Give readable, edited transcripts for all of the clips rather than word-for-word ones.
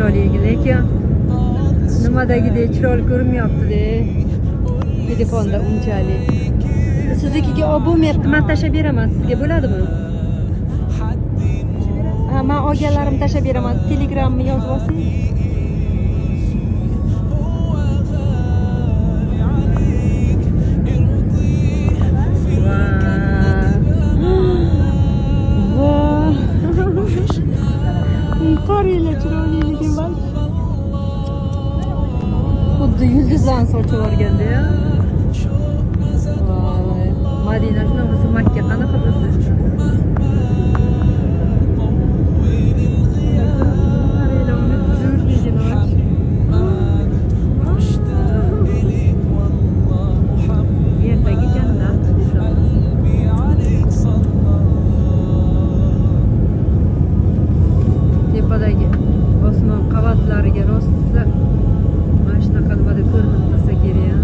chiroyli, lekin nimadagidek chiroyli ko'rinmayapti-da. Telefonda unchalik. Siznikiga olib bo'lmayapti, men tashlab beraman, sizga bo'ladimi? Ha, men olganlarimni tashlab beraman. Telegramni yozib olsang. Qaranglar, chiroyliligim bor. Xuddi yulduzlarni sochib yuborganda-ya. Voy, Madina shunaqasi, Makka qanaqa bo'lsa. Qaranglar, uni zo'rligini bor. Yerdagi jannat. Tepadagi osmon qavatlariga rosa mana shunaqa nimada ko'rinib tursa kerak.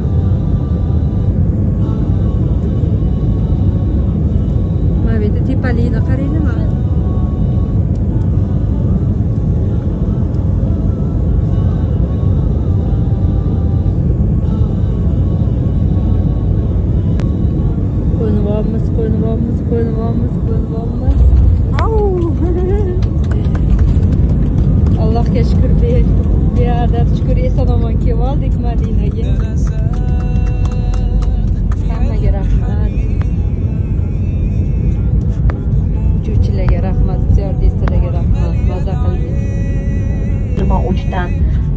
Mana bu yerda tepalikni qaranglar. Qo'yinibamiz. Au! Allohga shukr, beadad shukr, eson-omon kelib oldik Madinaga. Hammaga rahmat. Uchuvchilarga rahmat, ziyoratchilarga rahmat. Maza qildik. 23 dan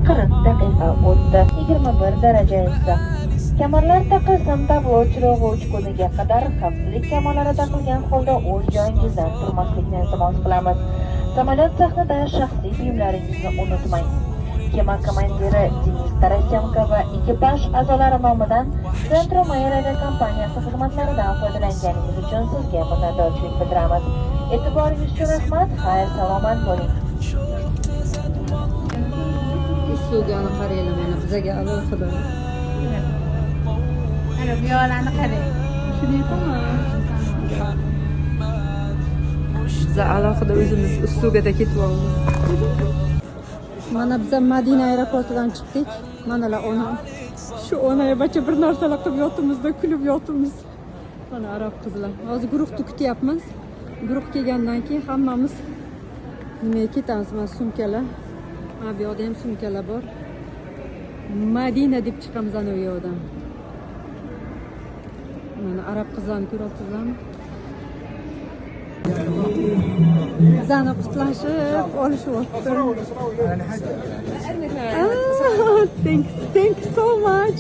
40 daqiqa o'tdi. 21 daraja esa. Kamarlar taqilsin, tablo chirog'i uchquniga qadar xavfsizlik kamarlari taqilgan holda o'z joyingizdan turmaslikni iltimos qilamiz. Samolyot sahnida shaxsiy buyumlaringizni unutmang. Kema komandiri Denis Tarasyenko va ekipaj a'zolari nomidan Centro Mayor kompaniyasi xizmatlaridan foydalanganingiz uchun sizga minnatdorchilik bildiramiz. E'tiboringiz uchun rahmat. Xayr, salomat bo'ling. Uslugani qaranglar, mana bizga alohida. Ana bu yo'llarni qarang. Shuni aytaman. Biz alohida o'zimiz uslugada ketyapmiz. Mana biz Madina aeroportidan chiqdik. Manalar ona. Shu onayabacha bir narsalar qilib yotibmizda, kulib yotibmiz. Mana arab qizlar. Hozir guruhni kutyapmiz. Guruh kelgandan keyin hammamiz nimaga ketamiz? Mana sumkalar. Mana bu yoqda ham sumkalar bor. Madina deb chiqamiz ana bu yoqdan. Mana arab qizlarni ko'ryapsizlarmi? Bizani qutlashib olishyapti. Thank you so much.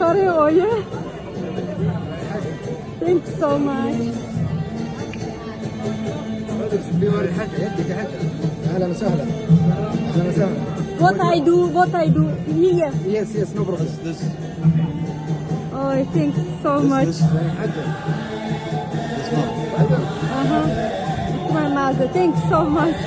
Qarang oyi. Thank you so much. اهلا وسهلا. What I do here. Yes, no problem. This. Oh, thank you so much. It's my mother. Thank you so much.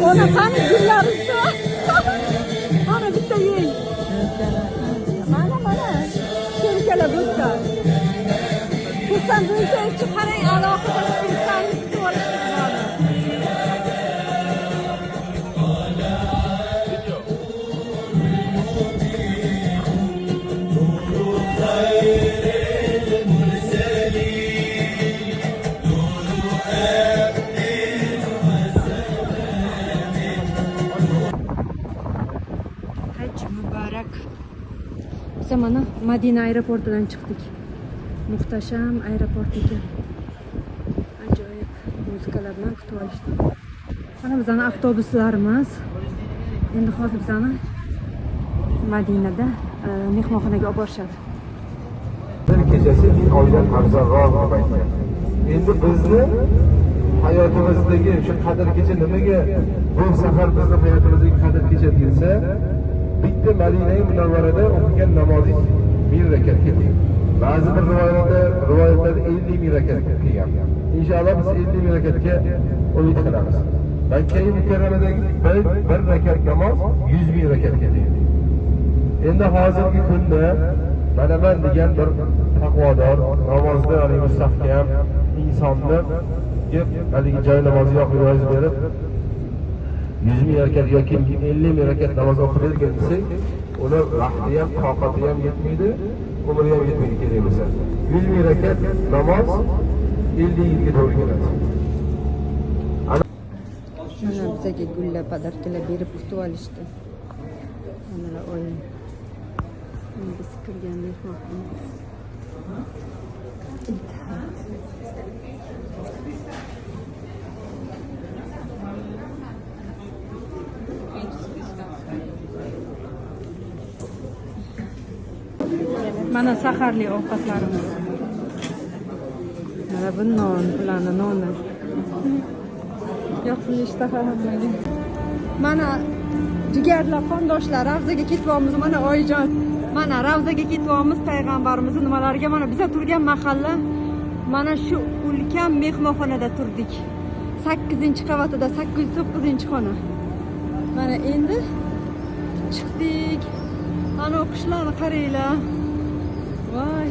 Ona qani gullarimiz. Mana bitta yeng. Mana. Sumkalar bitta. Xursand bo'lsangiz qarang, alohida sumkani tutib olishgan. Biz mana Madina aeroportidan chiqdik. Muhtasham aeroport ekan. Ajoyib muzikalar bilan kutib olishdi. Mana bizning avtobuslarimiz. Endi hozir bizani Madinada mehmonxonaga olib borishadi. Kechasi oydan afzalroq deb aytgan. Endi bizni hayotimizdagi o'sha qadr kecha nimaga bu safar bizni hayotimizdagi qadr kecha desa, bitta Madina-i Munavvarada o'qigan namozingiz 1000 rakat ketdi. ba'zi bir rivoyatlarda 50 ming rakat kelgan. Inshaalloh biz 50 ming rakatga umid qilamiz. Makka mukarramadagi bir rakat namoz 100 ming rakatga teng. Endi hozirgi kunda mana men degan bir taqvodor, namozda mustahkam insonni haligi joy namozi yo'q ro'z berib 100 ming rakat yoki 50 ming rakat namoz o'qiydigan desak, uni vaqti ham, toqati ham yetmaydi, umri ham yetmaydi kerak bo'lsa. 100 ming rakat namoz 50 yilga to'g'ri keladi. Mana bizga gulla podarkalar berib kutib olishdi. Mana o'yin. Biz kirgan mehmonxona. Mana saharli ovqatlarimiz. Mana bu non, bularni noni. Yo'qmi ishtaha hammaga. Mana jigarlar, qondoshlar, Ravzaga ketyapmiz. Mana oyijon. Mana Ravzaga ketyapmiz, payg'ambarimizning nimalariga. Mana biz turgan mahalla mana shu ulkan mehmonxonada turdik. 8-qavatida, 809-xona. Mana endi chiqdik. Ana o'qishlarni qaranglar. Voy.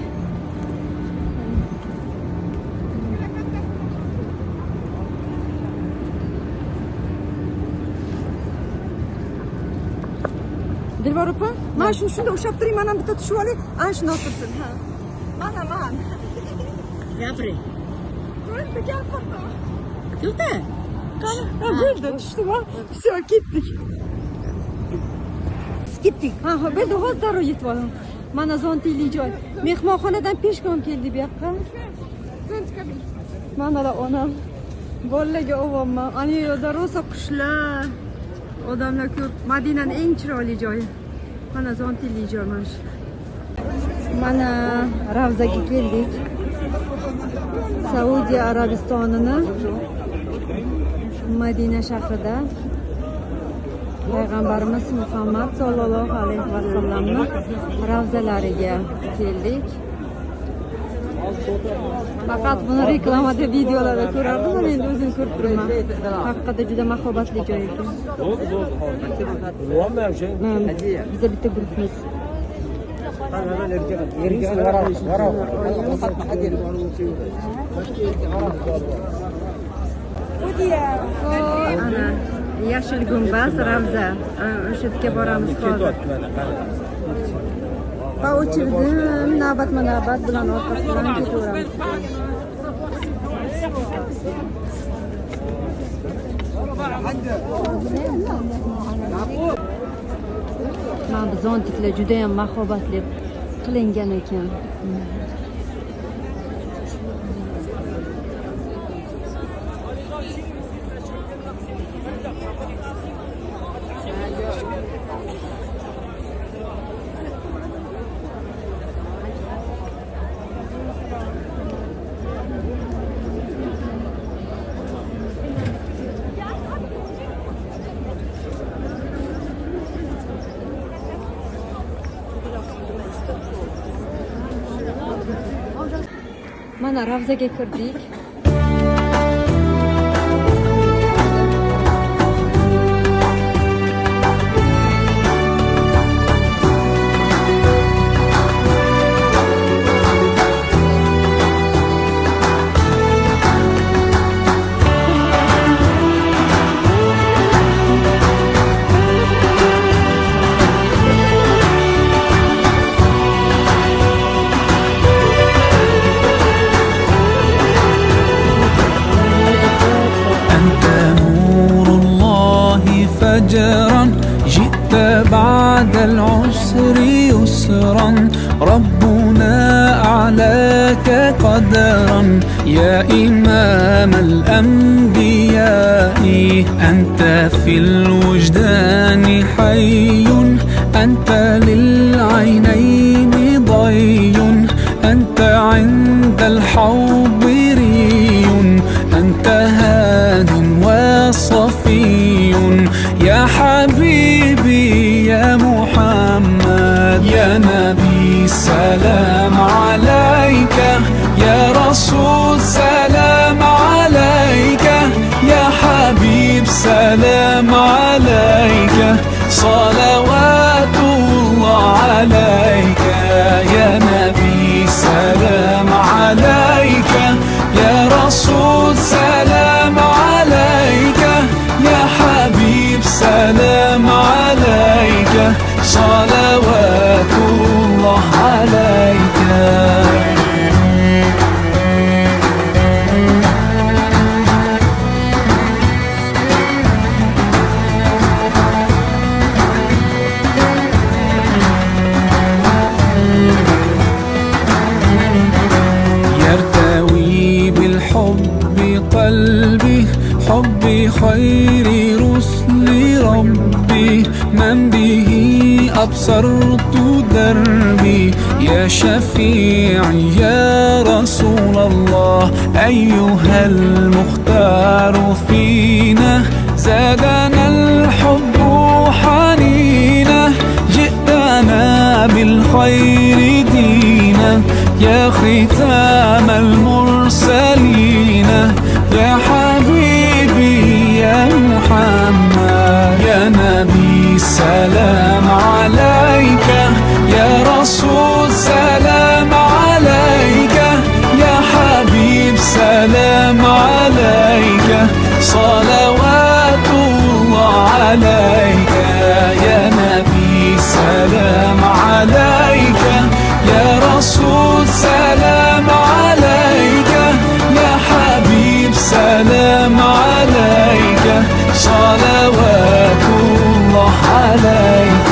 Dilbar opa, mana shunda ushlab turing, mana bitta tushib olay. Ana shuni o'tirsin. Ha. Mana man. Gapiring. Bo'ldi, gapirma. Yo'qda. Qani? Ha, bo'ldi, tushdimi? Все, ketdik. Ketdik. Ha, bo'ldi, hozir darrov yetib oldim. Mana zontili joy. Mehmonxonadan peshkom keldik bu yoqqa. Mana da onam. Bolalarga o'g'ilman. Ana yerda rosa qushlar. Odamlar ko'p. Madinaning eng chiroyli joyi. Mana zontili joy mana shu. Mana Ravzaga keldik. Saudiya Arabistonining Madina shahrida Payg'ambarimiz Muhammad sallallohu alayhi vasallamning ravzalariga keldik. Faqat buni reklamada, videolarda ko'rardim, men endi o'zim ko'rib turaman. Haqiqatda juda mahobatli joy ekan. Biza bitta guruhimiz. Ana yashil gumbaz Ravza. O'sha yerga boramiz hozir. Va o'chirdim, navbatma-navbat bilan orqasidan ketaveramiz. Mana bu zontiklar juda ham mahobatli qilingan ekan. Mana Ravzaga kirdik. فجرا جئت بعد العسر يسرا ربنا أعلاك قدرا يا إمام الأنبياء أنت في الوجدان حي أنت للعينين ضي أنت عند الحوض ري أنت هاد وصفي يا حبيبي يا محمد يا نبي سلام عليك، يا رسول سلام عليك، يا حبيب سلام عليك، صلوات الله عليك. يا نبي سلام عليك، يا رسول سلام عليك، يا حبيب سلام عليك، صلوات الله عليك. يرتوي بالحب قلبي، حب خير رسل ربي، من به أبصرت دربي. يا شفيعي يا رسول الله، أيها المختار فينا، زادنا الحب حنينا، جئتنا بالخير دينا، يا ختام المرسلين، يا حبيبي يا محمد. يا نبي سلام عليك، يا رسول سلام عليك، يا حبيب سلام عليك، صلوات الله عليك. يا نبي سلام عليك، يا رسول سلام عليك، يا حبيب سلام عليك، صلوات الله عليك.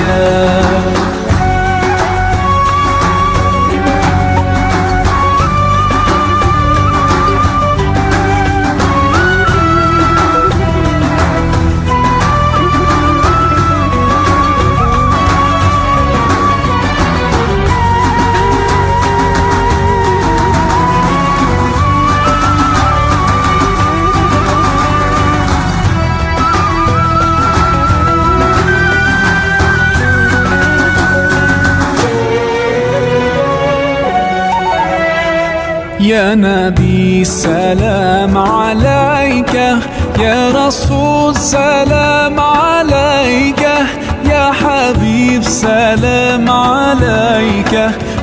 يا نبي سلام عليك، يا رسول سلام عليك، يا حبيب سلام عليك،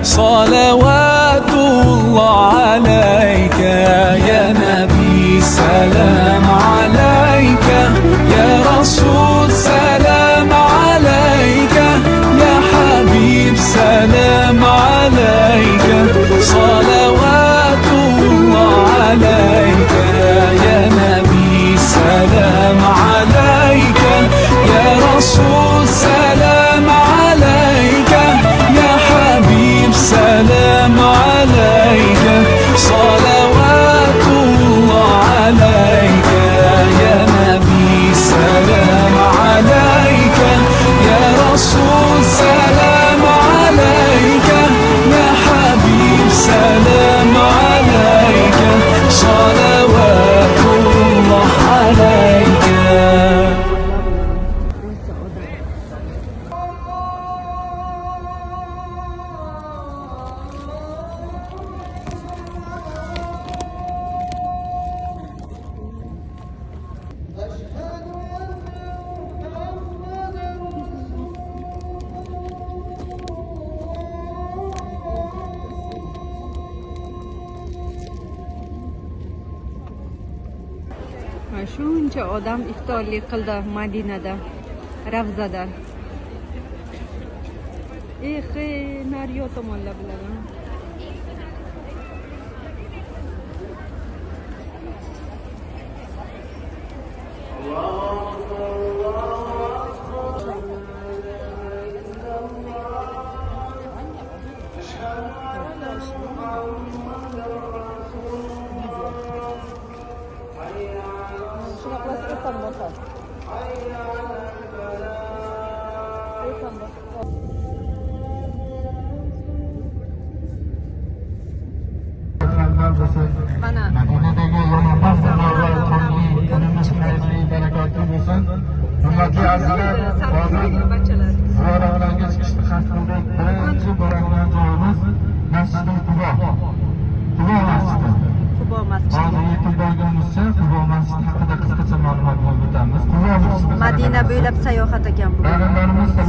صلوات الله عليك. يا نبي سلام عليك، يا رسول سلام عليك، يا حبيب سلام عليك، صلوات الله عليك. يا نبي سلام عليك، يا رسول سلام عليك، يا حبيب سلام عليك، صلوات الله عليك. يا نبي سلام عليك، يا رسول سلام عليك، يا حبيب سلام عليك، صلوات الله عليك. Shuncha odam iftorlik qildi Madinada, Ravzada. Nariyo tomonlar bilan. Hurmatli azizlar, hozir ziyoratlarga chiqishni qasd qildik. Madina bo'ylab sayohat ekan bu.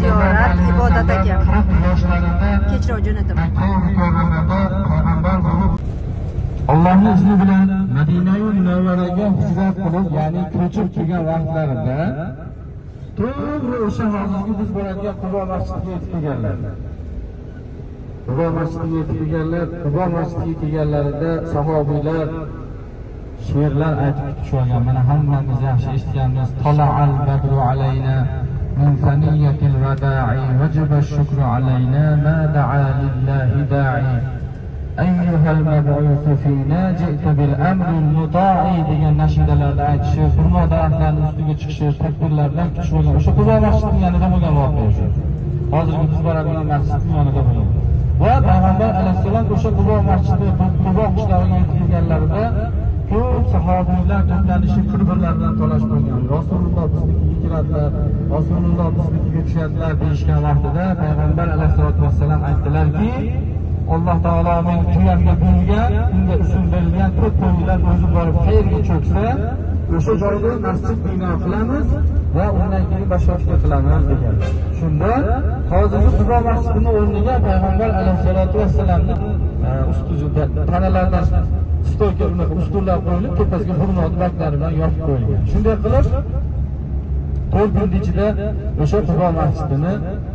Ziyorat, ibodat ekan. Kechroq jo'nataman. Allohning izni bilan Madina-yu Munavvaraga hijrat qilib, ya'ni ko'chib kelgan vaqtlarida to'g'ri o'sha hozirgi biz boradigan Qubo masjidiga yetib kelganlar. Qubo masjidiga yetib kelganlar, Qubo masjidiga kelganlarida sahobiylar she'rlar aytib kutib olgan. Mana hammamiz yaxshi eshitganmiz. Tala'al badru alayna min saniyatil wada'i wajaba shukru alayna ma da'a lillahi da'i. Ayyuhal mab'usu fina ji'ta bil amri muta'i degan nashidalarda aytishi, xurmo daraxtlarining ustiga chiqishi, takbirlardan kutish bo'lgan. O'sha Qubo masjidining yonida bo'lgan voqea shu. Hozirgi biz boradigan masjidning yonida bo'lgan. Va Payg'ambar alayhissalom o'sha Qubo masjidi, Qubo qishlog'iga yetib kelganlarida ko'p sahobiylar to'planishib bir-birlaridan talash bo'lgan. Rasululloh biznikiga kiradilar, Rasululloh biznikiga tushadilar deyishgan vaqtida Payg'ambar alayhissalom vassalam aytdilarki, Alloh taolo men tuyamga bo'lgan, unga ism berilgan ko'p to'ylar o'zi borib qayerga cho'ksa, o'sha joyda masjid bino qilamiz va undan keyin bashortga qilamiz degan. Shunda hozirgi Qubo masjidining o'rniga Payg'ambar alayhissalatu vassalamning ustida tanalaridan stolga unaqa ustunlar qo'yilib, tepasiga xurmo barglari bilan yopib qo'yilgan. Shunday qilib 4 kun ichida o'sha Qubo masjidini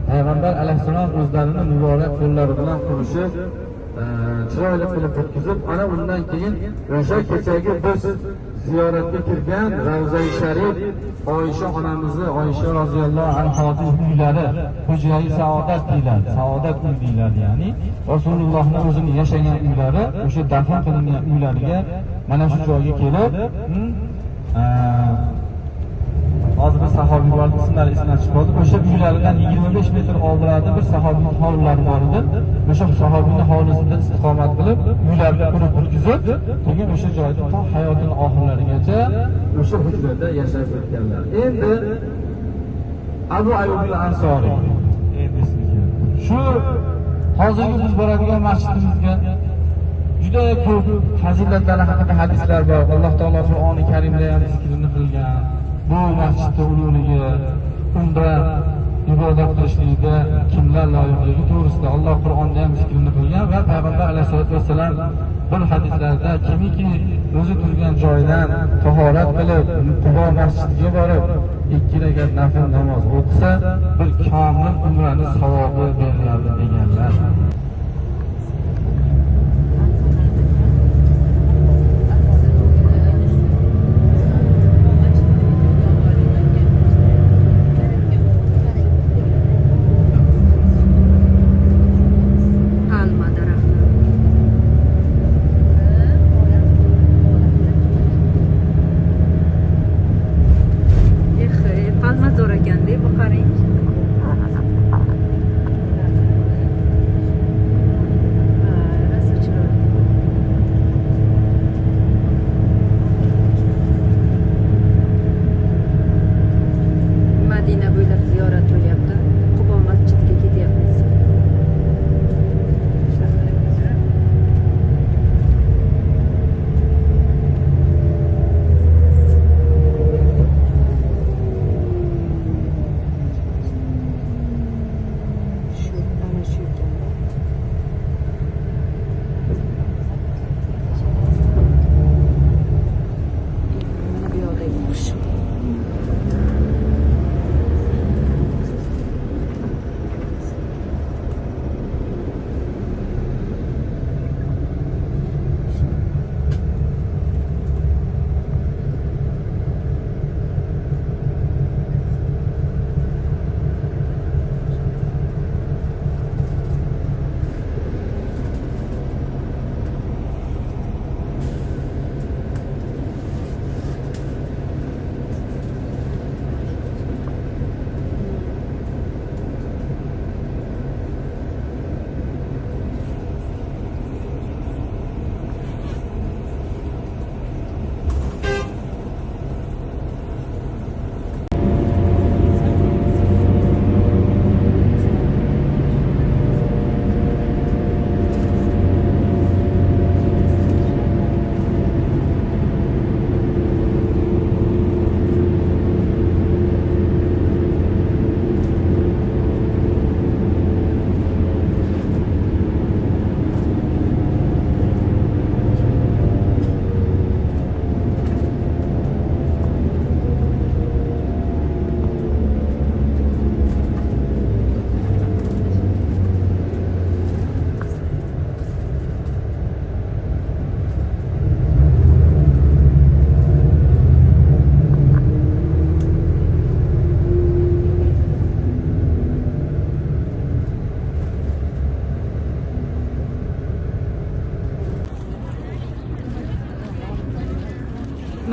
Payg'ambar alayhissalom o'zlarining muborak qo'llari bilan qurishib, chiroyli qilib o'tkazib, ana undan keyin o'sha kechagi biz ziyoratga kirgan Ravza-i Sharif Oysha onamizni, Oysha roziyallohu anhoning uylari, Hujra-i Saodat deyiladi. Saodat uy deyiladi, ya'ni Rasulullohning o'zining yashagan uylari, o'sha dafn qilingan uylariga mana shu joyga kelib, hozir bir sahobiy bor, ismlari esdan chiqib qoldi. O'sha uylaridan 25 metr oldinda bir sahobiy hovlilari bor edi. O'sha sahobiyning hovlisida istiqomat qilib, uylarni qurib o'tkazib, keyin o'sha joyda to hayotining oxirlarigacha o'sha hujrada yashab o'tganlar. Endi Abu Ayyub al-Ansoriy shu hozirgi biz boradigan masjidimizga juda ko'p fazilatlar haqida hadislar bor. Alloh taolo Qur'oni Karimda ham zikrini qilgan. Bu masjidda ulug'ligi, unda ibodat qilishlikda kimlar loyiqligi to'g'risida Alloh Qur'onda ham zikrini qilgan va Payg'ambar alayhisolatu vassalam bir hadislarda kimiki o'zi turgan joydan tahorat qilib Qubo masjidiga borib 2 rakat nafl namoz o'qisa, bir komil umrani savobi beriladi deganlar.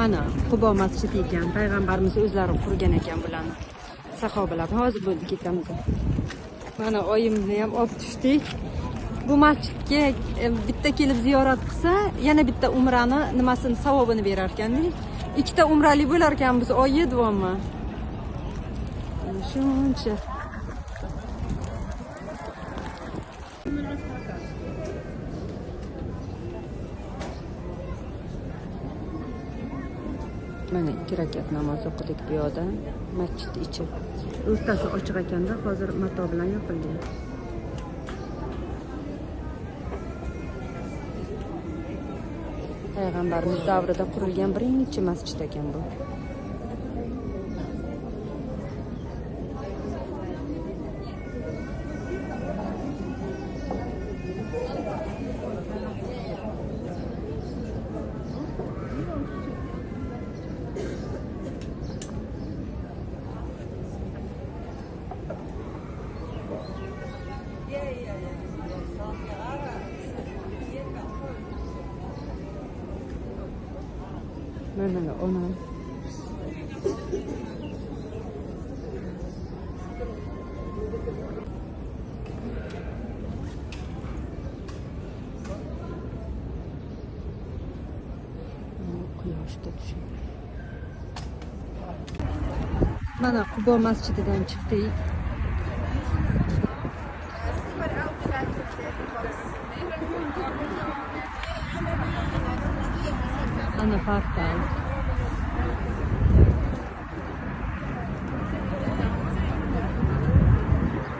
mana Qubo masjidi ekan. Payg'ambarimiz o'zlari qurgan ekan bularni. Sahobalar hozir bo'ldi ketamiz. Mana oyimni ham olib tushdik. Bu masjidga bitta kelib ziyorat qilsa, yana bitta umrani nimasini savobini berar ekanda. Ikkita umrali bo'lar ekan biz oyi davomi. Shuncha. Mana 2 rakat namoz o'qidik bu yoqda, masjid ichi. O'rtasi ochiq ekanda, hozir mato bilan yopilgan. Payg'ambarimiz davrida qurilgan birinchi masjid ekan bu. Mana ona. Quyoshda tushadi. Mana Qubo masjididan chiqdik. Ana portal.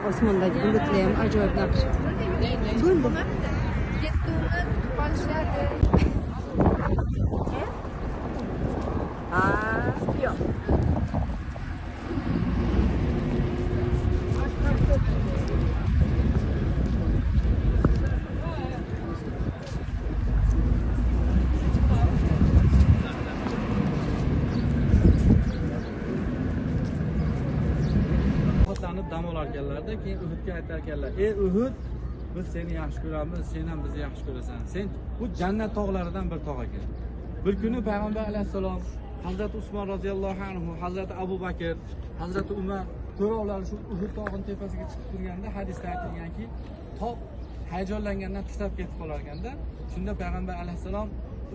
Osmondagi bulutlar ham ajoyib naqsh. Bo'ldi. Yo'q. dam olarkanlarda keyin Uhudga aytarkanlar: "Ey Uhud, biz seni yaxshi ko'ramiz, sen ham bizni yaxshi ko'rasan. Sen bu jannat tog'laridan bir tog' ekan." Bir kuni payg'ambar alayhissalom Hazrat Usmon roziyallohu anhu, Hazrat Abu Bakr, Hazrat Umar to'rovlar shu Uhud tog'ining tepasiga chiqib turganda hadisda aytilganki, tog' hayajonlangandan titrab ketib qolar ekanda, shunda payg'ambar alayhissalom: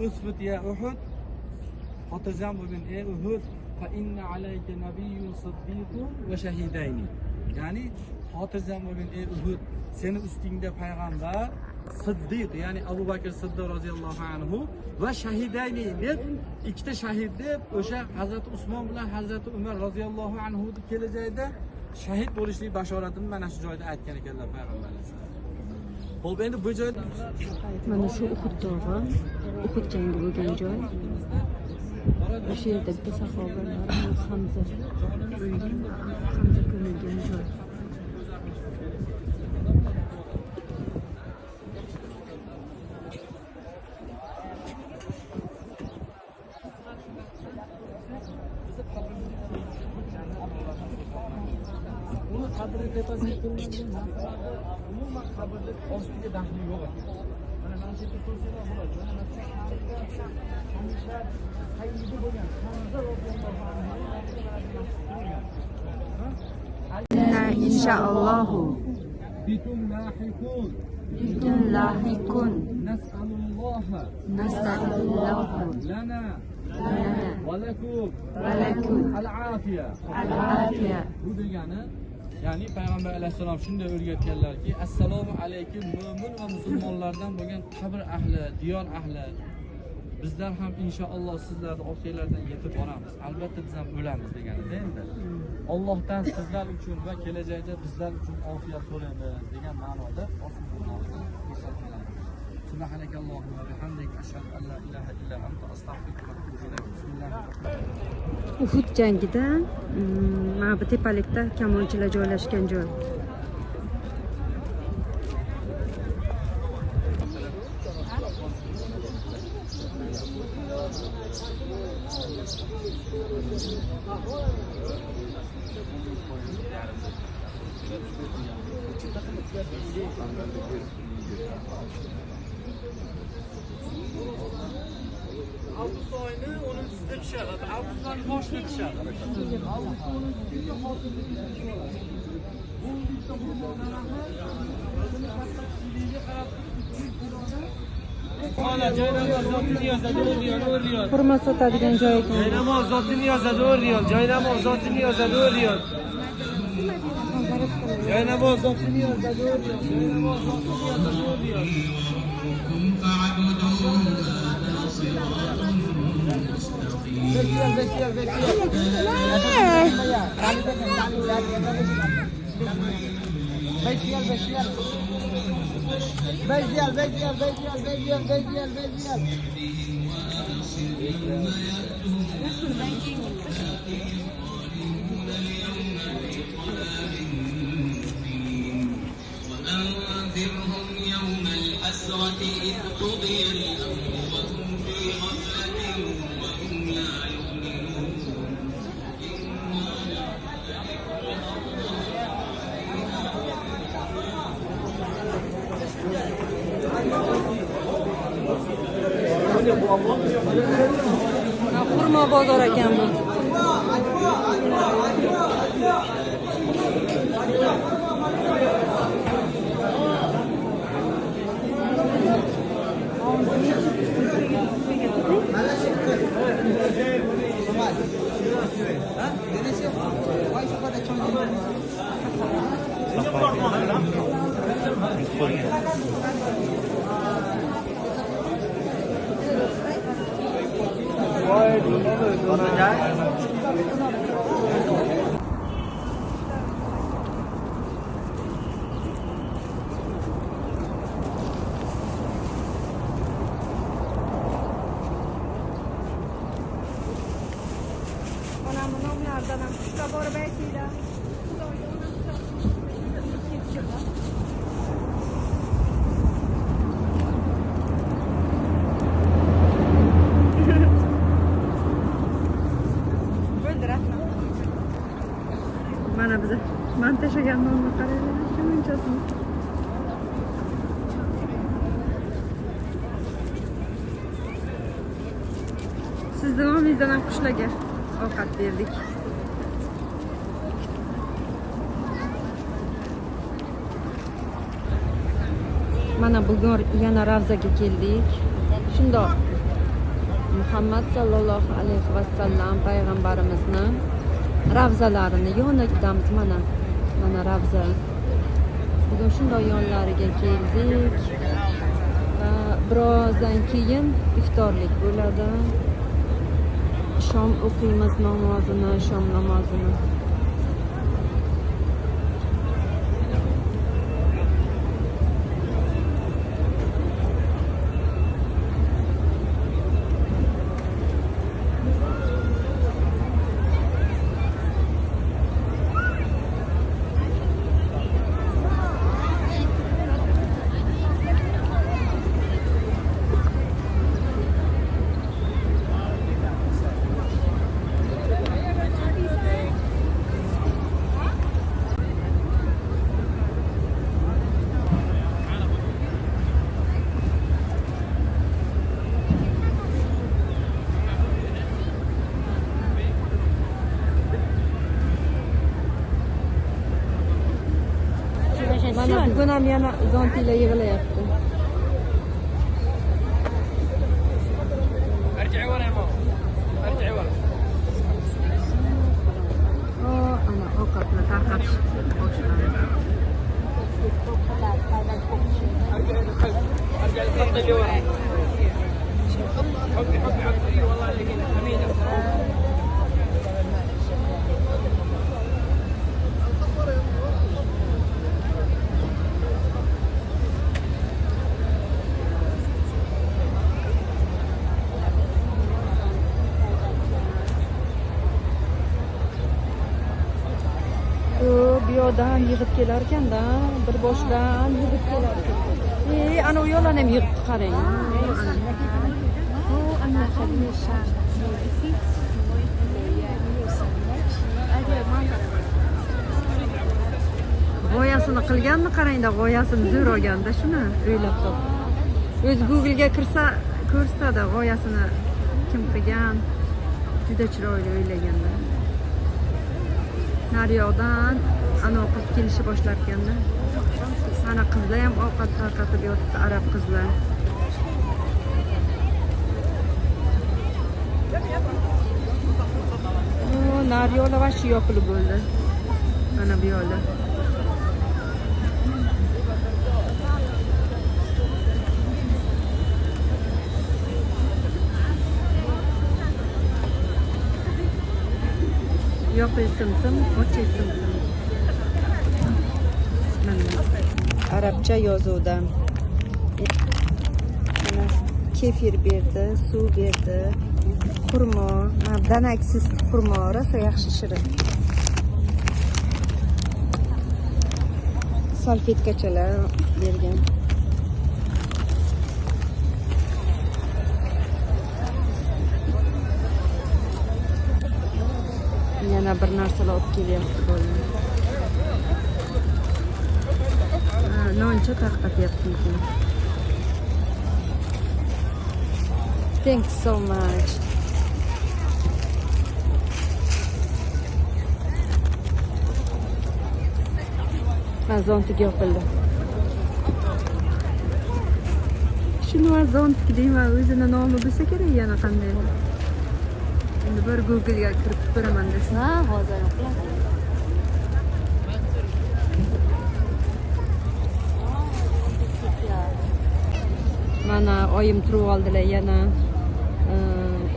"Usbut ya Uhud, xotirjam bo'lgin ey Uhud, fa inna alayka nabiyyun siddiqun va shahidayni." Ya'ni xotirjam bo'lgin ey Uhud, seni ustingda payg'ambar, siddiq, ya'ni Abu Bakr Siddiq roziyallohu anhu va shahidayni deb ikkita shahid deb o'sha Hazrat Usmon bilan Hazrat Umar roziyallohu anhu kelajakda shahid bo'lishlik bashoratini mana shu joyda aytgan ekanlar payg'ambar alayhisalom. Xo'p, endi bu joyda mana shu Uhud tog'i, Uhud jangi bo'lgan joy. O'sha yerda bitta sahobalar Hamza ko'milgan joy. uni qabri tepasiga qo'yilgan umuman qabrni ostiga daxli yo'q ekan. Mana shu yerda ko'rsanglar bo'ladi. Mana sayyidi bo'lgan Hamza roziyallohu anhu Inshaalloh bikum lahiqun nas'alulloh lana va lakum al-afiya. Bu degani, ya'ni payg'ambar alayhisalom shunday o'rgatganlarki, assalomu alaykum mo'min va musulmonlardan bo'lgan qabr ahli, diyor ahli. Bizlar ham inshaalloh sizlarning orqanglardan yetib boramiz. Albatta biz ham o'lamiz deganida endi. Allohdan sizlar uchun va kelajakda bizlar uchun ofiyat so'raymiz degan ma'noda Rasulullohning ko'rsatmalari. Subhanakallohumma va bihamdika ashhadu an la ilaha illa anta astaghfiruka va atubu ilayk. Bismillah. Uhud jangida mana bu tepalikda kamonchilar joylashgan joy. Avgust oyini 10-sida pishadi. Avgust oyini boshida pishadi. Avgust 10-sida hosilni pishadi. Bu bitta Xurmo sotadigan joy ekan. Joynamoz zotini yozadi 10 riyol. Joynamoz zotini yozadi 10 riyol. Joynamoz zotini yozadi 10 riyol. Joynamoz zotini yozadi 10 riyol. وأنذرهم يوم الحسرة إذ قضي الأمر وهم في غفلة وهم لا يؤمنون Xurmo bozor ekan bu. Mana bize tashlagan nonni qaranglar, shunchasini. Sizni nomingizdan ham qushlarga ovqat berdik. Mana bugun yana Ravzaga keldik. Shundoq Muhammad sallallohu alayhi vasallam payg'ambarimizni ravzalarini yonidamiz. Mana ravza. Bugun shundoq yonlariga keldik. Va birozdan keyin iftorlik bo'ladi. Shom o'qiymiz namozini, shom namozini. Mana bugun ham yana zontilar yig'ilayapti. Ana ovqatni tarqatish boshlandi. Bu yoqdan yig'ib kelar ekanda, bir boshdan yig'ib kelar ekan. Ana u yo'ldan ham yig'ib qarang. G'oyasini qilganmi qarangda, g'oyasini zo'r olganda shuni o'ylab topdi. O'zi Google'ga kirsa ko'rsatadi g'oyasini kim qilgan. Juda chiroyli o'ylaganda. Naryoqdan qiz kelishni boshlar ekanda. Ana qizlar ham ovqat tarqatib yotibdi, arab qizlar. Naryoqlar va shu yopilib bo'ldi. Mana bu yo'lda. Yopilsimsim, ochilsimsim. Arabcha yozuvda. Mana kefir berdi, suv berdi, xurmo, danaksiz xurmo, rosa yaxshi shirin. Salfetkachalar bergan. Yana bir narsalar olib kelyapti bo'ldi. Noncha tarqatyapti ekan. Thanks so much. Zontik yopildi. Shuni zontik deyman, o'zini nomi bo'lsa kerak yana qanday. Endi bir Google'ga kirib ko'raman desam. Ha, hozir yo'qlar. Mana oyim turib oldilar yana.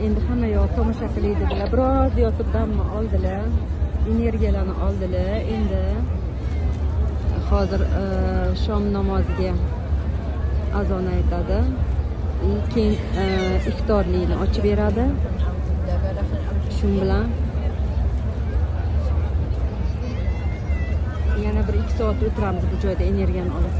Endi hamma yoq tomosha qilaydi dedilar. Biroz yotib damni oldilar. Energiyalarni oldilar. Endi hozir shom namoziga azon aytadi. Keyin iftorlikni ochib beradi. Shun bilan yana bir 2 soat o'tiramiz bu joyda energiyani olib.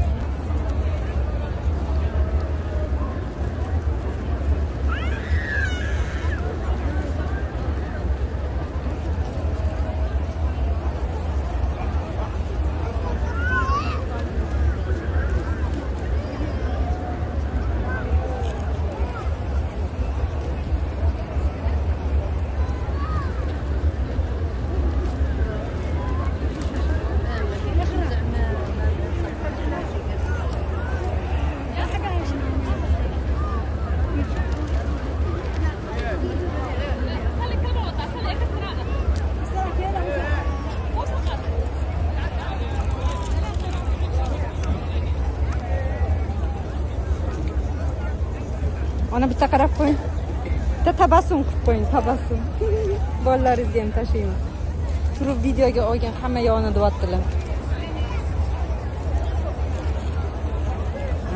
Ona bitta qarab qo'ying. Bitta tabassum qilib qo'ying, tabassum. Bolalaringizni ham tashlaymiz. Turib videoga olgan hamma yo'qni deyaptilar.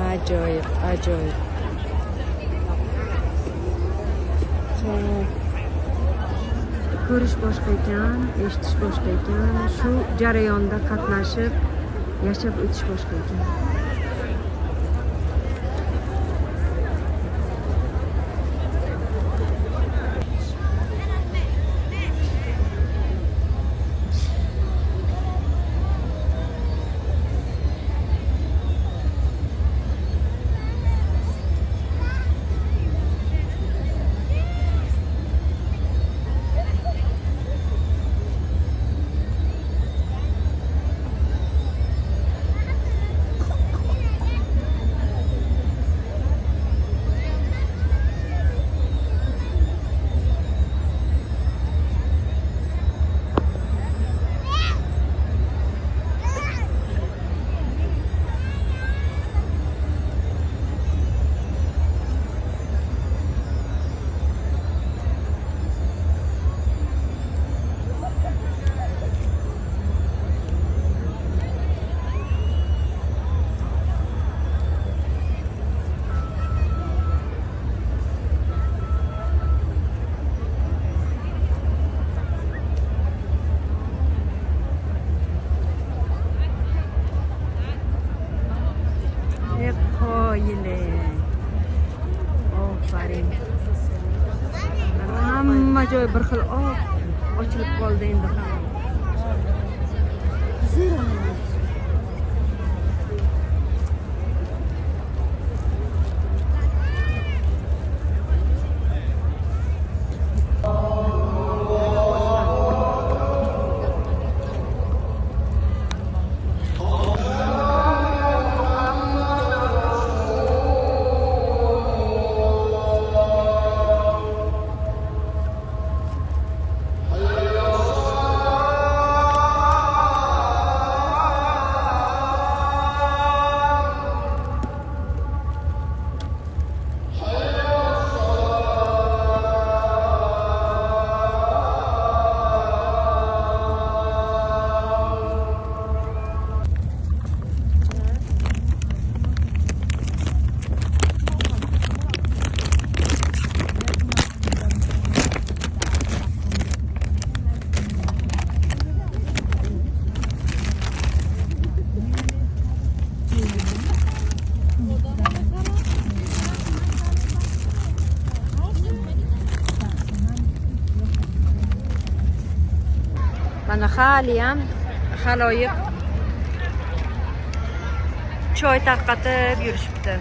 Ajoyib, ajoyib. Ko'rish boshqa ekan, eshitish boshqa ekan. Shu jarayonda qatnashib, yashab o'tish boshqa ekan. Hamma joy bir xil ochilib qoldi endi ham. Mana haliyam haloyiq choy tarqatib yurishibdi.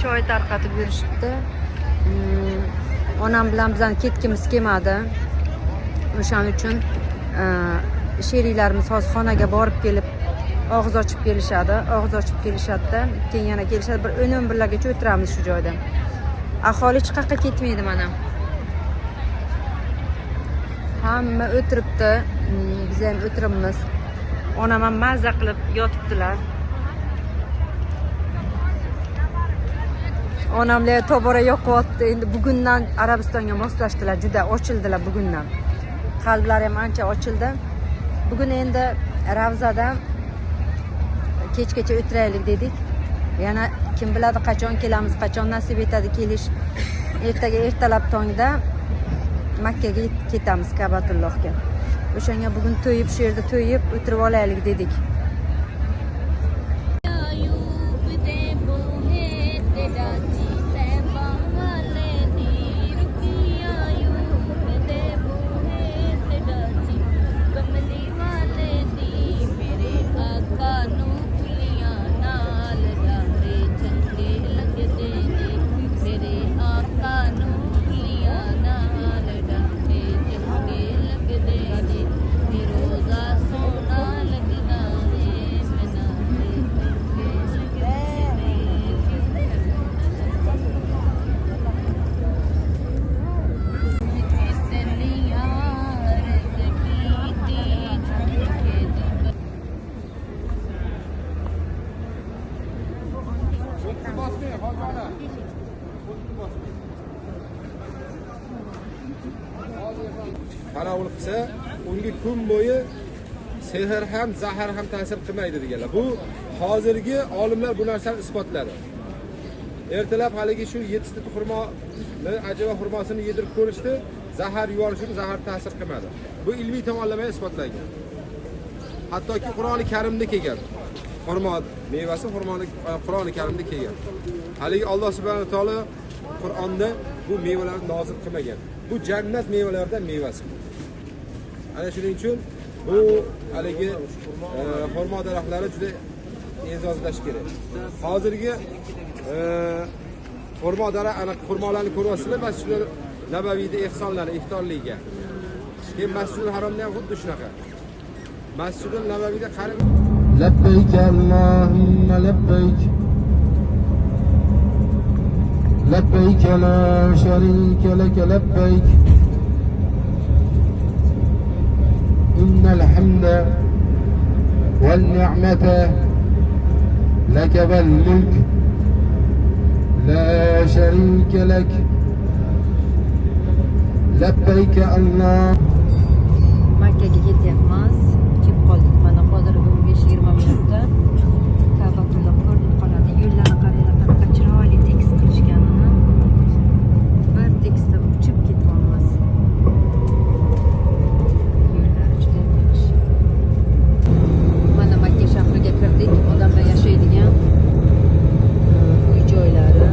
Choy tarqatib yurishibdi. Onam bilan bizani ketgimiz kelmadi. O'shaning uchun sheriklarimiz hozir xonaga borib kelib og'iz ochib kelishadi. Og'iz ochib kelishadi-da, keyin yana kelishadi. Bir 10-11largacha o'tiramiz shu joyda. Aholi hech qayerga ketmaydi mana. Hamma o'tiribdi. Biz ham o'tiribmiz. Onam ham mazza qilib yotibdilar. Onamlar tobora yo'qotdi. Endi bugundan Arabistonga moslashdilar, juda ochildilar bugundan. Qalblari ham ancha ochildi. Bugun endi Ravzada kechgacha o'tiraylik dedik. Yana kim biladi qachon kelamiz, qachon nasib etadi kelish. Ertaga ertalab tongda Makkaga ketamiz Ka'batullohga. O'shanga bugun to'yib, shu yerda to'yib o'tirib olaylik dedik. Tanovul qilsa, unga kun bo'yi sehr ham, zahar ham ta'sir qilmaydi deganlar. Bu hozirgi olimlar bu narsani isbotladi. Ertalab haligi shu 7 ta xurmoni, ajava xurmosini yedirib ko'rishdi, zahar yuborishini zahar ta'sir qilmadi. Bu ilmiy tomonlama isbotlangan. Hattoki Qur'oni Karimda kelgan. Xurmo mevasi Qur'oni Karimda kelgan. Haligi Alloh subhanahu va taolo Qur'onda bu mevalarni nozil qilmagan. Bu jannat mevalaridan mevasi. Ana shuning uchun bu haligi xurmo daraxtlari juda e'zozlash kerak. Hozirgi xurmo xurmolarni ko'ryapsizlar, Masjidul Nabaviyda ehsonlari, iftorligiga. Keyin Masjidul Haromda ham xuddi shunaqa. Masjidul Nabaviyda qarab لبيك اللهم لبيك لبيك لا شريك لك لبيك إن الحمد والنعمة لك والملك لا شريك لك لبيك الله. Makkaga ketyapmiz. Kelib qoldik. Mana hozir 15-20 minutda Ka'batulloh ko'rinib qoladi. Yo'llarni qaranglar, qanaqa chiroyli tekis qilishganini. Bir tekisda uchib ketyapmiz. Yo'llar juda yaxshi. Mana Makka shahriga kirdik. Odamlar yashaydigan uy joylari.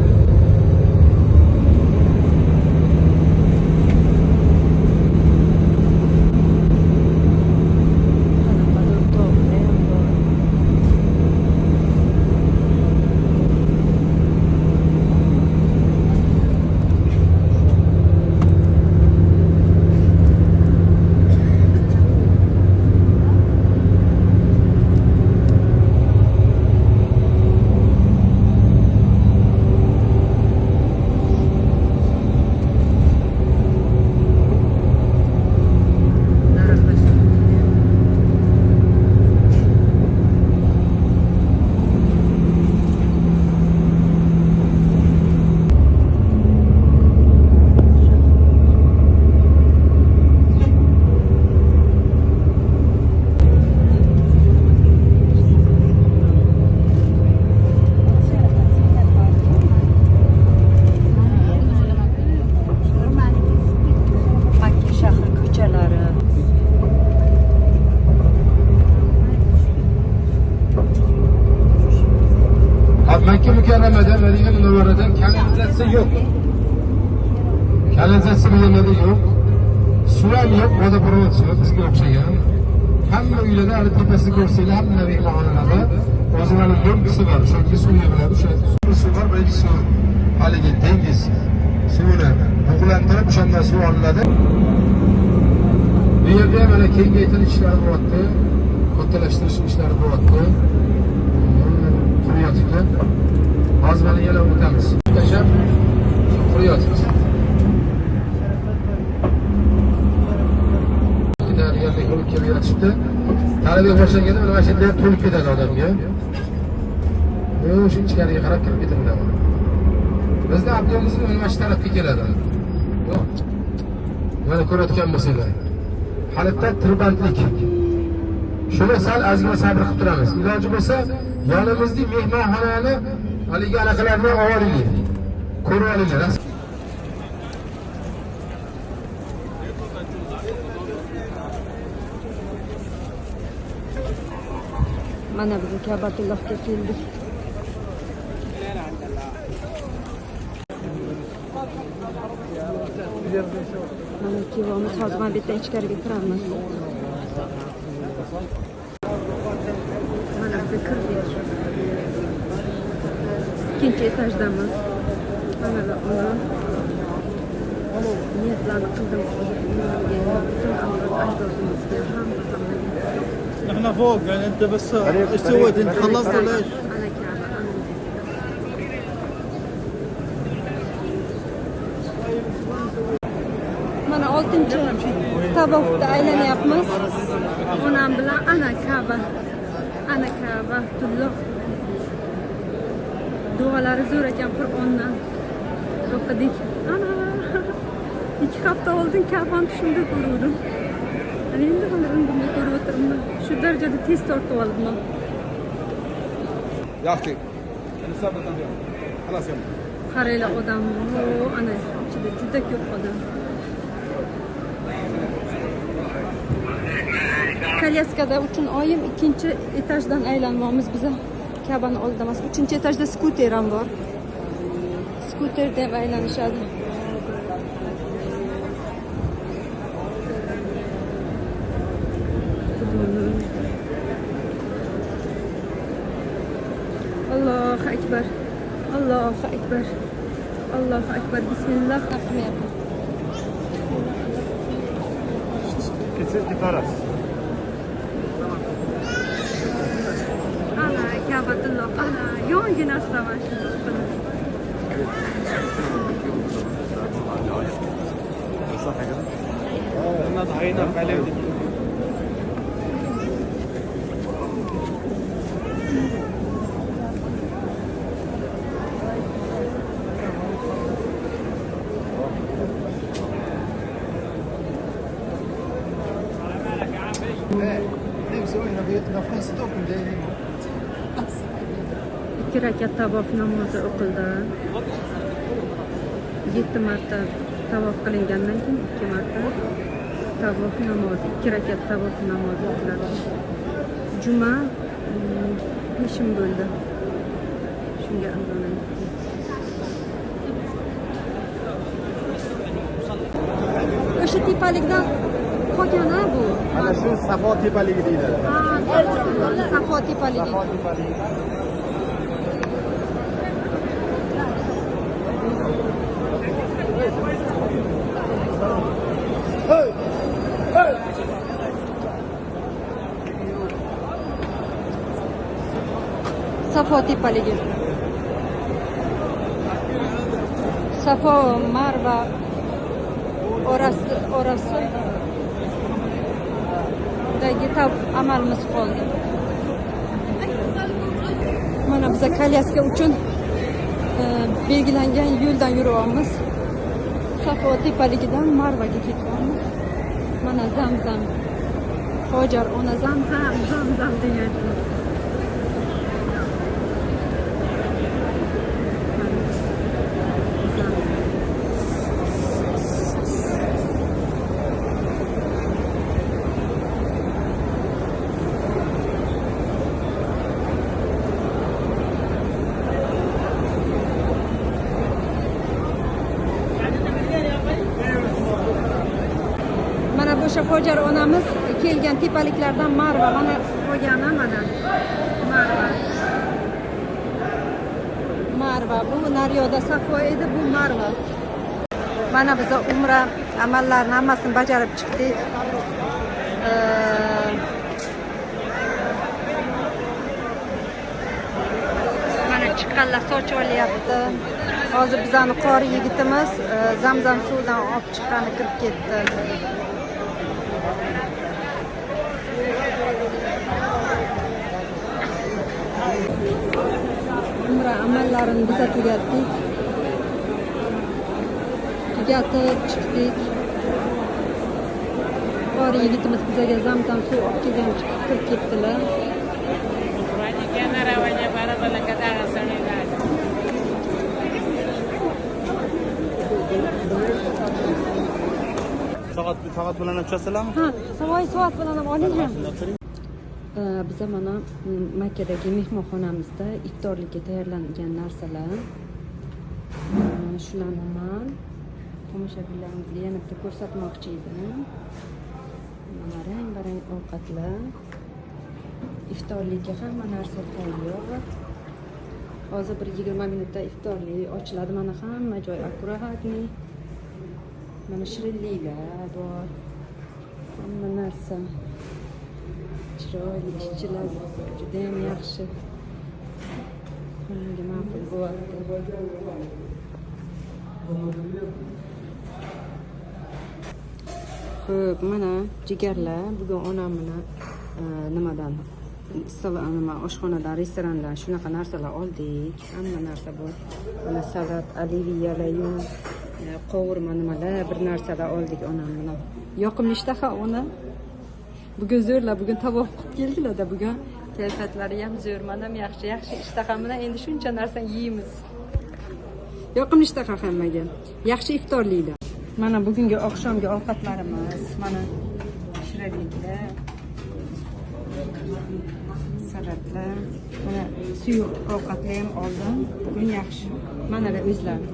Makka mukarramadan Madina munavvaradan kanalizatsiya yo'q. kanalizatsiya buyumlari yo'q. Suv ham yo'q, vodoprovod suvi bizga o'xshagan. Hamma uylarda hali tepasida ko'rsanglar, hamma mehmonxonalarda o'zini yo'lkisi bor. O'sha suv yig'iladi, o'sha suv bor, birinchi suv haligi dengiz suvini bug'lantirib o'shandan suv olinadi. Bu yerda mana kengaytirish ishlari bo'lyapti, kattalashtirish ishlari bo'lyapti. Quryapti. Hozir mana yana o'tamiz. Tashlab quryapti. Yerda ko'rib kelyapti. Talaba boshlaganda mana shu yerda to'lib ketadi odamga. Shu ichkariga qarab kirib ketadi. Bizning avtobusimiz mana shu tarafga keladi. Mana ko'rayotgan bo'lsanglar. Halitda tirbandlik. Shuni sal ozgina sabr qilib turamiz. Iloji bo'lsa, yonimizdagi mehmonxonani haligi anaqalarni ovoringlar. Ko'rib olinglar. Mana biz Ka'batullohga keldik. Mana kiyovimiz hozir mana bitta ichkariga kiramiz. Mana biz kirdik. Ikkinchi etajdamiz. Mana uni niyatlarni qildim. Butun ajdodimizga hamma احنا فوق يعني انت بس ايش سويت انت خلصت ولا ايش؟ Mana 6-chi tavofda aylanyapmiz. Onam bilan ana Ka'batulloh. Duolari zo'r ekan Qur'ondan. O'qidik. Ana 2 hafta oldin Ka'bani shunda ko'rdim. Endi mana undimda ko'rib o'tiribman. Shu darajada tez tortib olibman. Yaxshi. Xalas ham. Qaranglar odam, ana ichida juda ko'p odam. Kolyaskada uchun oyim 2-etajdan aylanmoqmiz biza. Ka'bani oldida emas, 3-etajda skuter ham bor. Skuterda ham aylanishadi. Allohu akbar. Allohu akbar. Allohu akbar. Bismillah. Ana Ka'batulloh. Ana yonginasida mana shu. İki rekat tavof namozi o'qildi. 7 marta tavof qilingandan keyin 2 marta tavof namozi, 2 rekat tavof namozi o'qiladi. Juma peshin bo'ldi. Shunga azonan. O'sha tepalikdan qolgan-a bu? Ana shu Safo tepaligi deydi. Ha, Safo tepaligi. Safo tepaligi. Safo Marva orasi dagi amalimiz qoldi. Mana biz kolyaska uchun belgilangan yo'ldan yuryapmiz. Safo tepaligidan Marvaga ketyapmiz. Mana Zamzam. Hojar ona Zamzam deyapti. Fojar onamiz kelgan tepaliklardan Marva. Mana qo'ygani mana. Marva. Bu Naryoda Safo edi, bu Marva. Mana biz umra amallarini hammasini bajarib chiqdik. Mana chiqqanlar soch olyapti. Hozir bizani qori yigitimiz Zamzam suvdan olib chiqqani kirib ketdi. Umra amallarini biz tugatdik. Tugatib chiqdik. Qori yigitimiz bizga Zamzam suv olib kelgan kirib ketdilar. Soat bilan ochasizlarmi? Ha, soat bilan ham oling ham. Biz mana Makkadagi mehmonxonamizda iftorlikka tayyorlangan narsalar. Mana shularni man tomoshabinlarimizga yana bitta ko'rsatmoqchi edim. Mana rang-barang ovqatlar. Iftorlikka hamma narsa tayyor. Hozir bir 20 minutda iftorlik ochiladi. Mana hamma joy akkuratni. Mana shirinliklar bor. Hamma narsa chiroyli, ishchilar juda ham yaxshi. Menga ma'qul bo'lyapti. Xo'p, mana jigarlar. Bugun onam mana nimadan nima oshxonadan, restorandan shunaqa narsalar oldik. Hamma narsa bor. Mana salat, oliviyalar, qovurma nimalar, bir narsalar oldik onam bilan. Yoqimli ishtaha ona. Bugun zo'rlar, bugun tavoq qilib keldilar-da, bugun kayfiyatlari ham zo'r, mana ham yaxshi ishtaha bilan endi shuncha narsa yeymiz. Yoqimli ishtaha hammaga. Yaxshi iftorliklar. Mana bugungi oqshomgi ovqatlarimiz, mana shirinliklar, salatlar, mana suyuq ovqatlar ham oldim. Bugun yaxshi. Mana da o'zlari.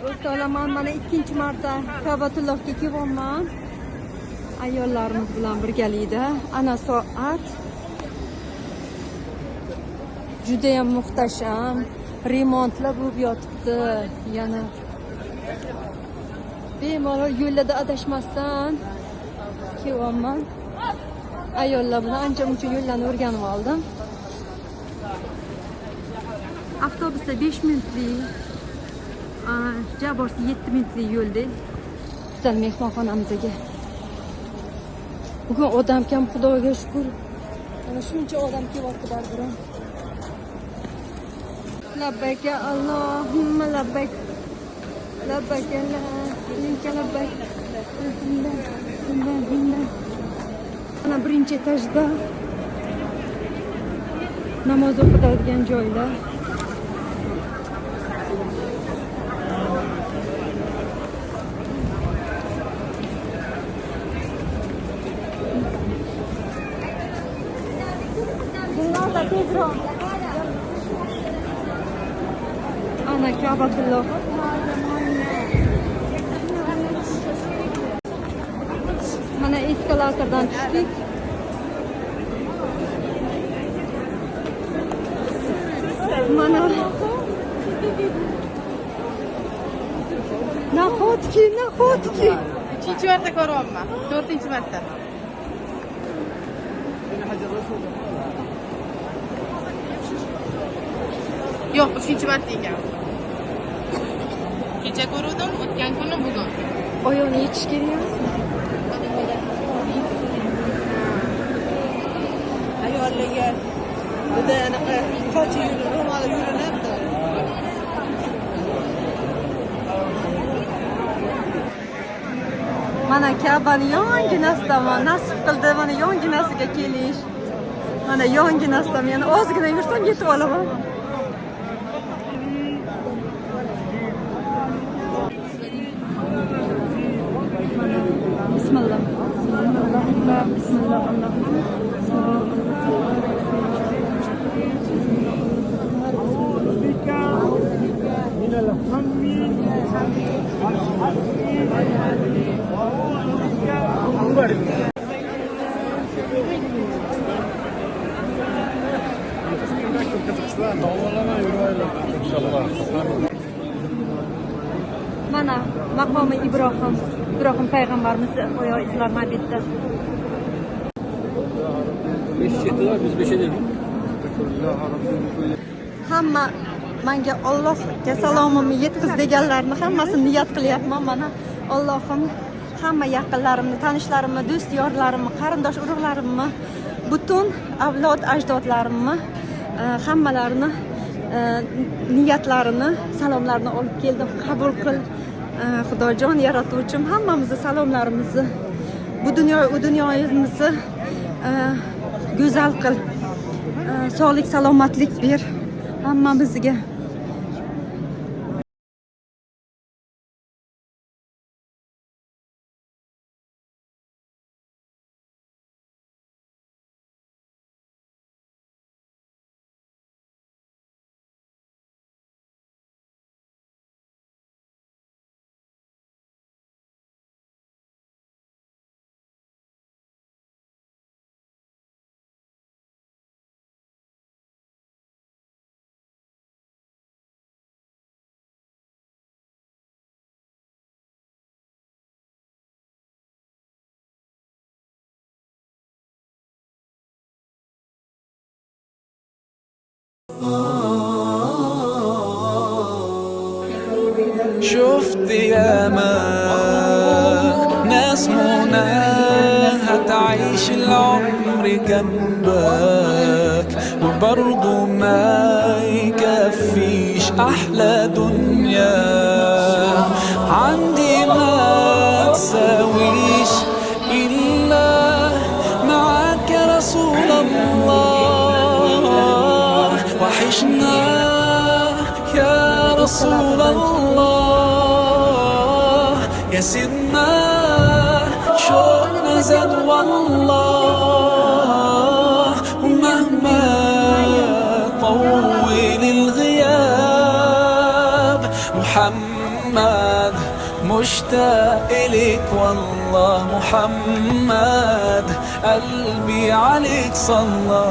O'rtoqlaman, mana ikkinchi marta Kabatullohga kelyapman. Ayollarimiz bilan birgalikda. Ana soat juda ham muhtasham. Remontlar bo'lib yotibdi. Yana bemalol yo'llarda adashmasdan kelyapman. Ayollar bilan ancha-muncha yo'llarni o'rganib oldim. Avtobusda 5 minutlik, Jaborsi 7 minutlik yo'lda bizlar mehmonxonamizga. Bugun odam kam, Xudoga shukr. Mana shuncha odam kelyapti baribir. Labbayk Allohumma labbayk. Labbayk la ilaha labbayk. Mana birinchi etajda namoz o'qitadigan joylar. Ana Kabatulloh. Mana eskalatordan tushdik. Mana nahotki. 3-chi marta ko'ryapman. 4-chi marta. Yo'q, 3-chi marta ekan. Kecha ko'rdim, o'tgan kuni bugun. Oyoqni yechish kerakmi? Ayollarga juda anaqa qochi ro'moli yurinibdi. Mana Ka'bani yonginasidaman. Nasib qildi mana yonginasiga kelish. Mana yonginasidan yana ozgina yursam yetib olaman. Bismillah. Bismillah. Mana maqomi Ibrohim payg'ambarimiz qo'yo izlarini bitdi. Hamma menga Allohga salomimni yetkiz deganlarni hammasini niyat qilyapman. Mana Allohim hamma yaqinlarimni, tanishlarimni, do'st yorlarimni, qarindosh urug'larimni, butun avlod ajdodlarimni hammalarini niyatlarini, salomlarini olib keldim. Qabul qil. Xudojon yaratuvchim hammamizni salomlarimizni, bu dunyomizni go'zal qil. Sog'lik, salomatlik ber hammamizga. شفت ياما ناس منى هتعيش العمر جنبك وبرضه ما يكفيش أحلى دنيا عندي ما تساويش إلا معاك يا رسول الله وحشنا يا رسول الله يا سيدنا شوقنا زاد والله ومهما طول الغياب محمد مشتاق إليك والله محمد قلبي عليك صلى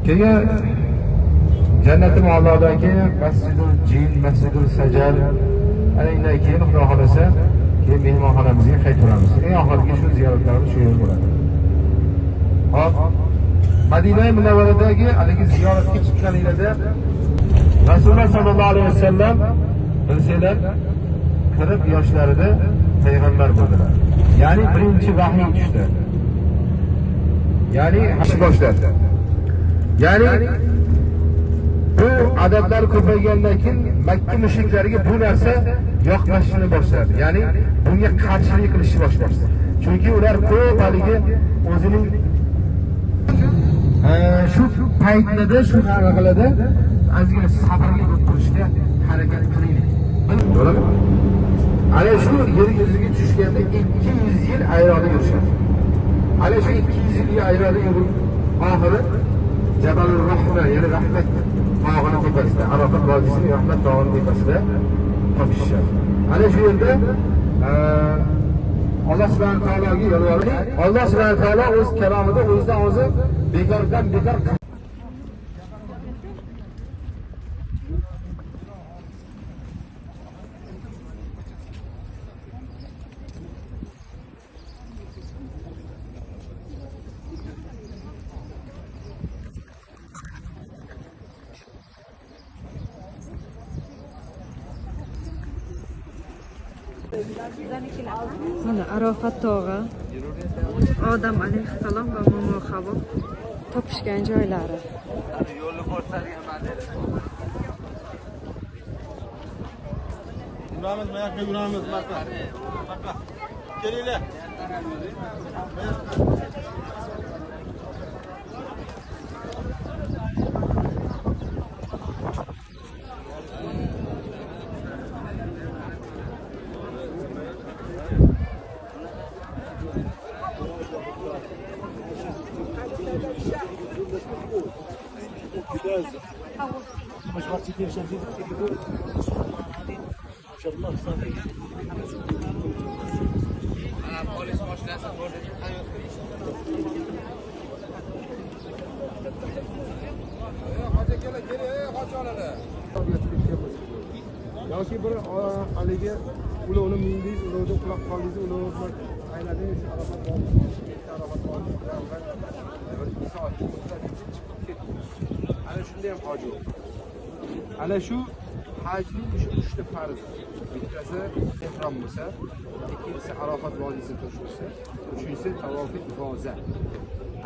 keyin jannati ma'lodagi masjidul jin, masjidul sajal, ana undan keyin xudo xolasa keyin mehmonxonamizga qaytamiz. Eng oxirgi shu ziyoratlarimiz shu yer bo'ladi. Hop. Madina Munavvaradagi haligi ziyoratga chiqqaninglarda Rasululloh sollallohu alayhi vasallam bilsanglar 40 yoshlarida payg'ambar bo'ldilar. Ya'ni birinchi vahiy tushdi. Ya'ni ish boshladi. Ya'ni bu adablar ko'paygandan keyin Makka mushriklariga bu narsa yoqmashni boshladi. Ya'ni bunga qarshilik qilishni boshladi. Chunki ular ko'p haligi o'zining shu paytlarda shu narsalarda ozgina sabrli bo'lib turishga harakat qilaylik. To'g'rimi? Ana shu yer yuziga tushganda 200 yil ayroqda yurishadi. Ana shu 200 yil ayroqda yurib oxiri Jabalur Rahma, ya'ni rahmat tog'ining tepasida, Arafat vodiysining rahmat tog'ining tepasida topishadi. Ana shu yerda Alloh subhanahu va taologa yolvorib, Alloh subhanahu va taolo o'z kalomida o'zidan o'zi bekordan bekor Mana Arafat tog'i, Odam alayhissalom va Momo Havo topishgan joylari. Yo'lni ko'rsatgan model. Yuramiz, mayakka yuramiz, marka. Kelinglar. Polis mashinasi bo'ldi. yoki bir haligi ulovni mindingiz, ulovda quloq qoldingiz, ulovni ayladingiz, Arafat bir 2 soat chiqib ketdi. Ana shunda ham hoji yo'q. Ana shu hajning 3 ta farzi. Bittasi ihrom bo'lsa, ikkinchisi Arafat vodiysiga turish bo'lsa, uchinchisi tavofi ifoza.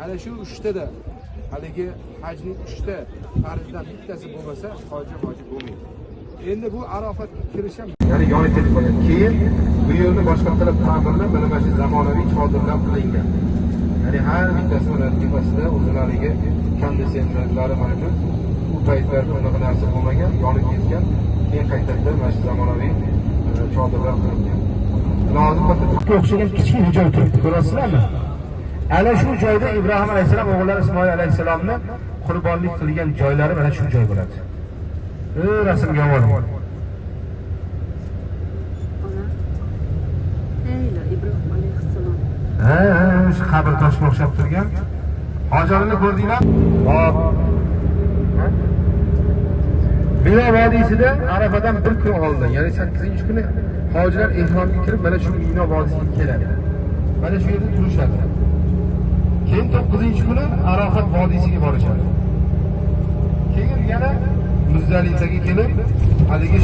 Ana shu 3 tada haligi hajning 3 ta farzidan bittasi bo'lmasa, hoji bo'lmaydi. Endi bu Arafatga kirish ham ya'ni yonib ketib qolgan. Keyin bu yerni boshqa qilib ta'mirlab, mana shu zamonaviy chodirlar qilingan. Ya'ni har bittasini tepasida o'zlariga konditsionerlari mavjud. Bu paytlarda unaqa narsa bo'lmagan, yonib ketgan. Keyin qaytadan mana shu zamonaviy chodirlar qilingan. Lozim bo'lsa o'xshagan kichkina joy turibdi, ko'rasizlarmi? Ana shu joyda Ibrohim alayhisalom o'g'illari Ismoil alayhisalomni qurbonlik qilgan joylari mana shu joy bo'ladi. Rasmga oling. Eyla Ibrohim alayhissalom. Shu qabr toshga o'xshab turgan. Hojilarni ko'rdinglar? Hop. Mina vodiysida Arafadan bir kun oldin, ya'ni 8-kuni hojilar ehromga kirib, mana shu Mina vodiysiga keladi. Mana shu yerda turishadi. Keyin 9-kuni Arafat vodiysiga borishadi. Keyin yana Muzdalifaga kelib, haligi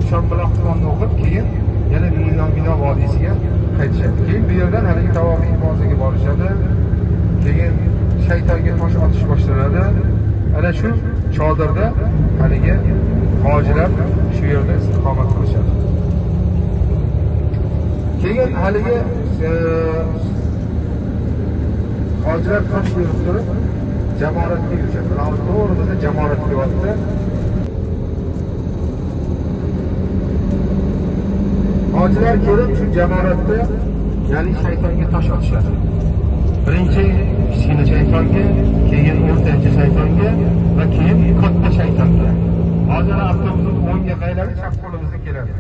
Shombuloq tomonni o'qib, keyin yana Mina vodiysiga qaytishadi. Keyin bu yerdan haligi tavofiy ifozaga borishadi. Keyin shaytonga tosh otish boshlanadi. Ana shu chodirda haligi hojilar shu yerda istiqomat qilishadi. Keyin haligi hojilar tosh yurib turib, jamoratga yurishadi. To'g'rida jamorat qilyapti. Hojilar kelib shu jamoratda, ya'ni shaytonga tosh otishadi. Birinchi kichkina shaytonga, keyin o'rtancha shaytonga va keyin katta shaytonga. Hozir avtobusimiz 10 ga qayladi, chap qo'limizga keladi.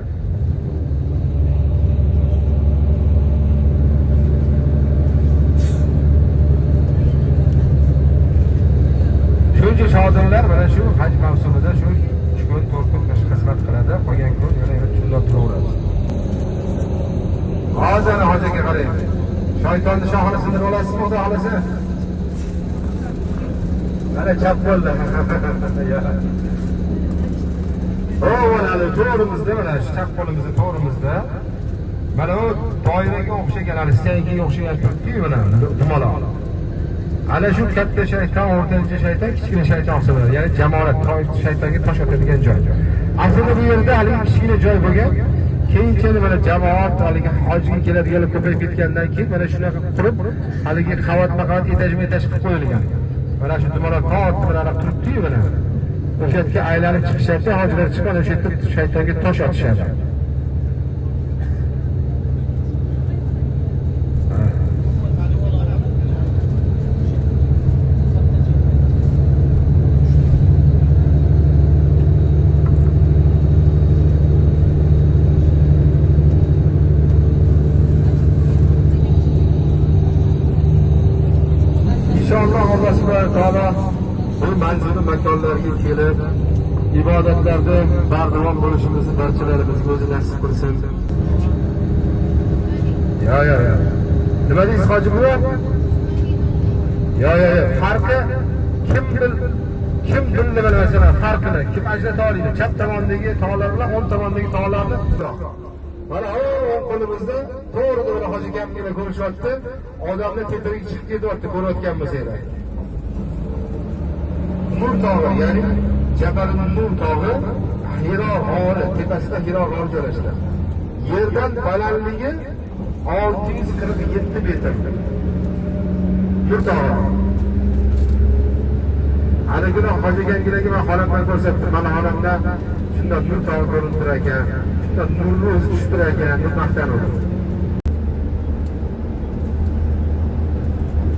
Shuncha shodirlar mana shu haj mavsumida shu 3 kun 4 kun xizmat qiladi, qolgan kun yana shunday turaveradi. Hozir hojiga qarang. Shaytonni shoxini sindirib olasizmi, xudo xolasa? mana chap qo'lda. O, mana to'g'rimizda, mana shu chap qo'limizda to'g'rimizda. Mana o doiraga o'xshagan, istagiga o'xshagan turibdi mana dumaloq. Ana shu katta shayton, o'rtancha shayton, kichkina shayton hisoblanadi. Ya'ni jamoat, shaytonga tosh otadigan joy. Aslida bu yerda haligi kichkina joy bo'lgan. Keyinchalik mana jamoat haligi hojga keladiganlar ko'payib ketgandan keyin mana shunaqa qurib, haligi qavat-qavat etaj qilib qo'yilgan. Mana shu dumaloq qotib turibdi-yu mana. O'sha yerga aylanib chiqishadi, hojilar chiqqan o'sha yerda shaytonga tosh otishadi. İnşallah Allah subhanahu taala bu manzilli makonlarga kelib ibodatlarda bardavom bo'lishimizni barchalarimizga o'zi nasib qilsin. Ya. Nima deysiz hoji buva? Ya. Farqi kim bildi masalan farqini, kim ajrata oladi? Chap tomondagi tog'lar bilan o'ng tomondagi tog'larni. Mana o'ng qo'limizda to'g'ri hoji kamgina ko'rishyapti. Odamlar tepaga chiqib ketyapti, ko'rayotgan bo'lsanglar. Nur tog'i, ya'ni Jabal Nur tog'i Hiro g'ori, tepasida Hiro g'ori joylashgan. Yerdan balandligi 647 metr. Nur tog'i. Anagina hojigangilarga men holatni ko'rsatdim. Mana holatda shunda nur tog'i ko'rinib turar ekan. Shunda nurni o'zi tushib turar ekan deb maqtandim.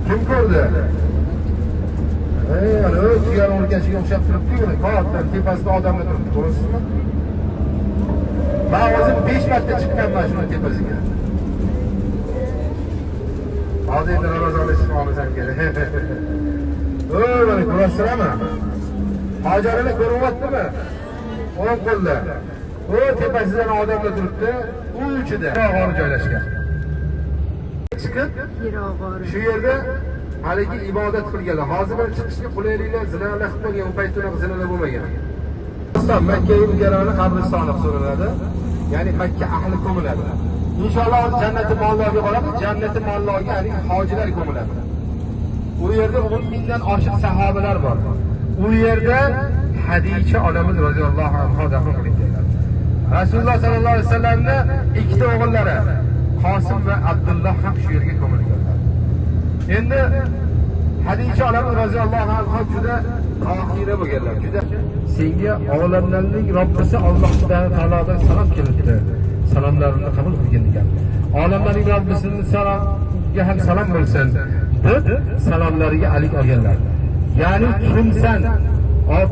Kim ko'rdi? Ana o'tgan o'rgashiga o'xshab turibdi-yu, qavatdan tepasida odamlar turibdi, ko'rasizmi? Men o'zim 5 marta chiqqanman shuni tepasiga. Hozir endi Ramazon ismomisan kerak. Mana ko'rasizlarmi? Hojilarni ko'ryaptimi? O'ng qo'lda. O tepasidan odamlar turibdi, u ichida g'or joylashgan. Chiqib, shu yerga haligi ibodat qilganlar. Hozir bir chiqishga qulayliklar, zinalar qilib qo'ygan, u paytda zinalar bo'lmagan. Aslan Makka mukarramani qabristoni hisoblanadi. Ya'ni Makka ahli ko'miladi. Inshaalloh jannati mollarga boramiz, jannati mollarga ya'ni hojilar ko'miladi. U yerda 10 mingdan oshiq sahobalar bor. U yerda Hadicha onamiz roziyallohu anha dafn qilingan. Rasululloh sallallohu alayhi vasallamning ikkita o'g'illari Qosim va Abdulloh ham shu yerga ko'milganlar. Endi Hadicha onamiz roziyallohu anha juda oxira bo'lganlar. Juda senga olamlarning Robbisi Alloh subhanahu taolodan salom kelibdi. Salomlarini qabul qilgin degan. Olamlarning Robbisining salomga ham salom bo'lsin deb salomlariga alik olganlar. Ya'ni kimsan?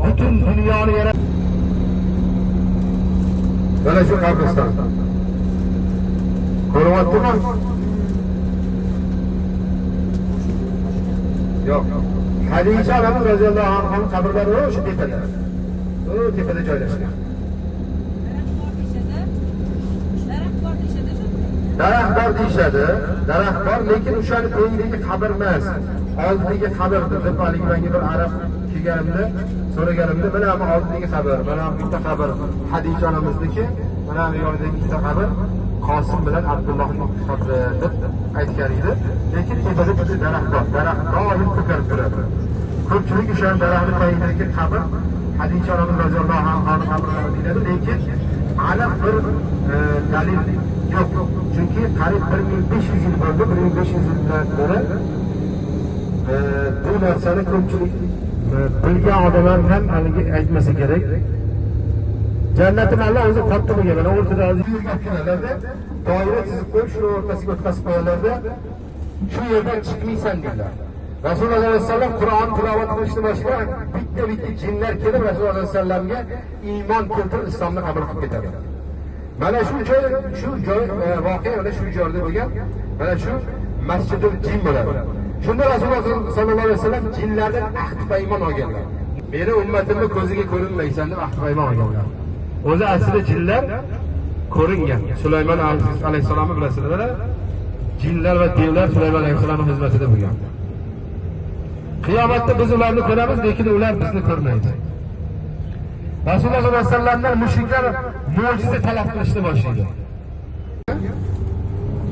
Butun dunyoni yaratgan. Mana shu qabriston. Ko'ryaptimi? Yo'q. Hadicha onamiz roziyallohu anha qabrlari o'sha tepada. O tepada joylashgan. Daraxt bor deyishadi. Daraxt bor, lekin o'shani tengidagi qabr emas. Oldidagi qabrdir deb haligi menga bir arab kelganimda so'raganimda mana bu oldidagi qabr, mana bu bitta qabr Hadicha onamizniki, mana bu yonidagi ikkita qabr Qosim bilan Abdullohning qabri deb aytgan edi. Lekin tepada bitta daraxt bor. Daraxt doim ko'karib turadi. Ko'pchilik o'sha daraxtning tagidagi qabr Hadicha onamiz roziyallohu anha qabrlari deyiladi, lekin aniq bir dalil yo'q. Chunki qariyb 1500 yil bo'ldi, 1500 yildan beri bu narsani ko'pchilik bilgan odamlar ham haligi aytmasa kerak. Jannatim Alloh o'zi katta bo'lgan. Mana o'rtada hozir yurganlarda doira chizib qo'yib, shuni o'rtasiga o'tkazib qo'yganlarda shu yerdan chiqmaysan dedilar. Rasululloh sollallohu alayhi vasallam Qur'on tilovat qilishni boshlab, bitta jinlar kelib Rasululloh sollallohu alayhi vasallamga iymon keltirib islomni qabul qilib ketadi. Mana shu joy voqea mana shu joyda bo'lgan. Mana shu Masjidul Jin bo'ladi. Shunda Rasululloh sollallohu alayhi vasallam jinlardan ahd paymon olganlar. Meni ummatimni ko'ziga ko'rinmaysan deb ahd paymon olganlar. O'zi aslida jinlar ko'ringan. Sulaymon alayhisalomni bilasizlar. Jinlar va devlar Sulaymon alayhisalomning xizmatida bo'lgan. Qiyomatda biz ularni ko'ramiz, lekin ular bizni ko'rmaydi. Rasululloh sollallohu alayhi vasallamdan mushriklar mo'jiza talab qilishni boshlaydi.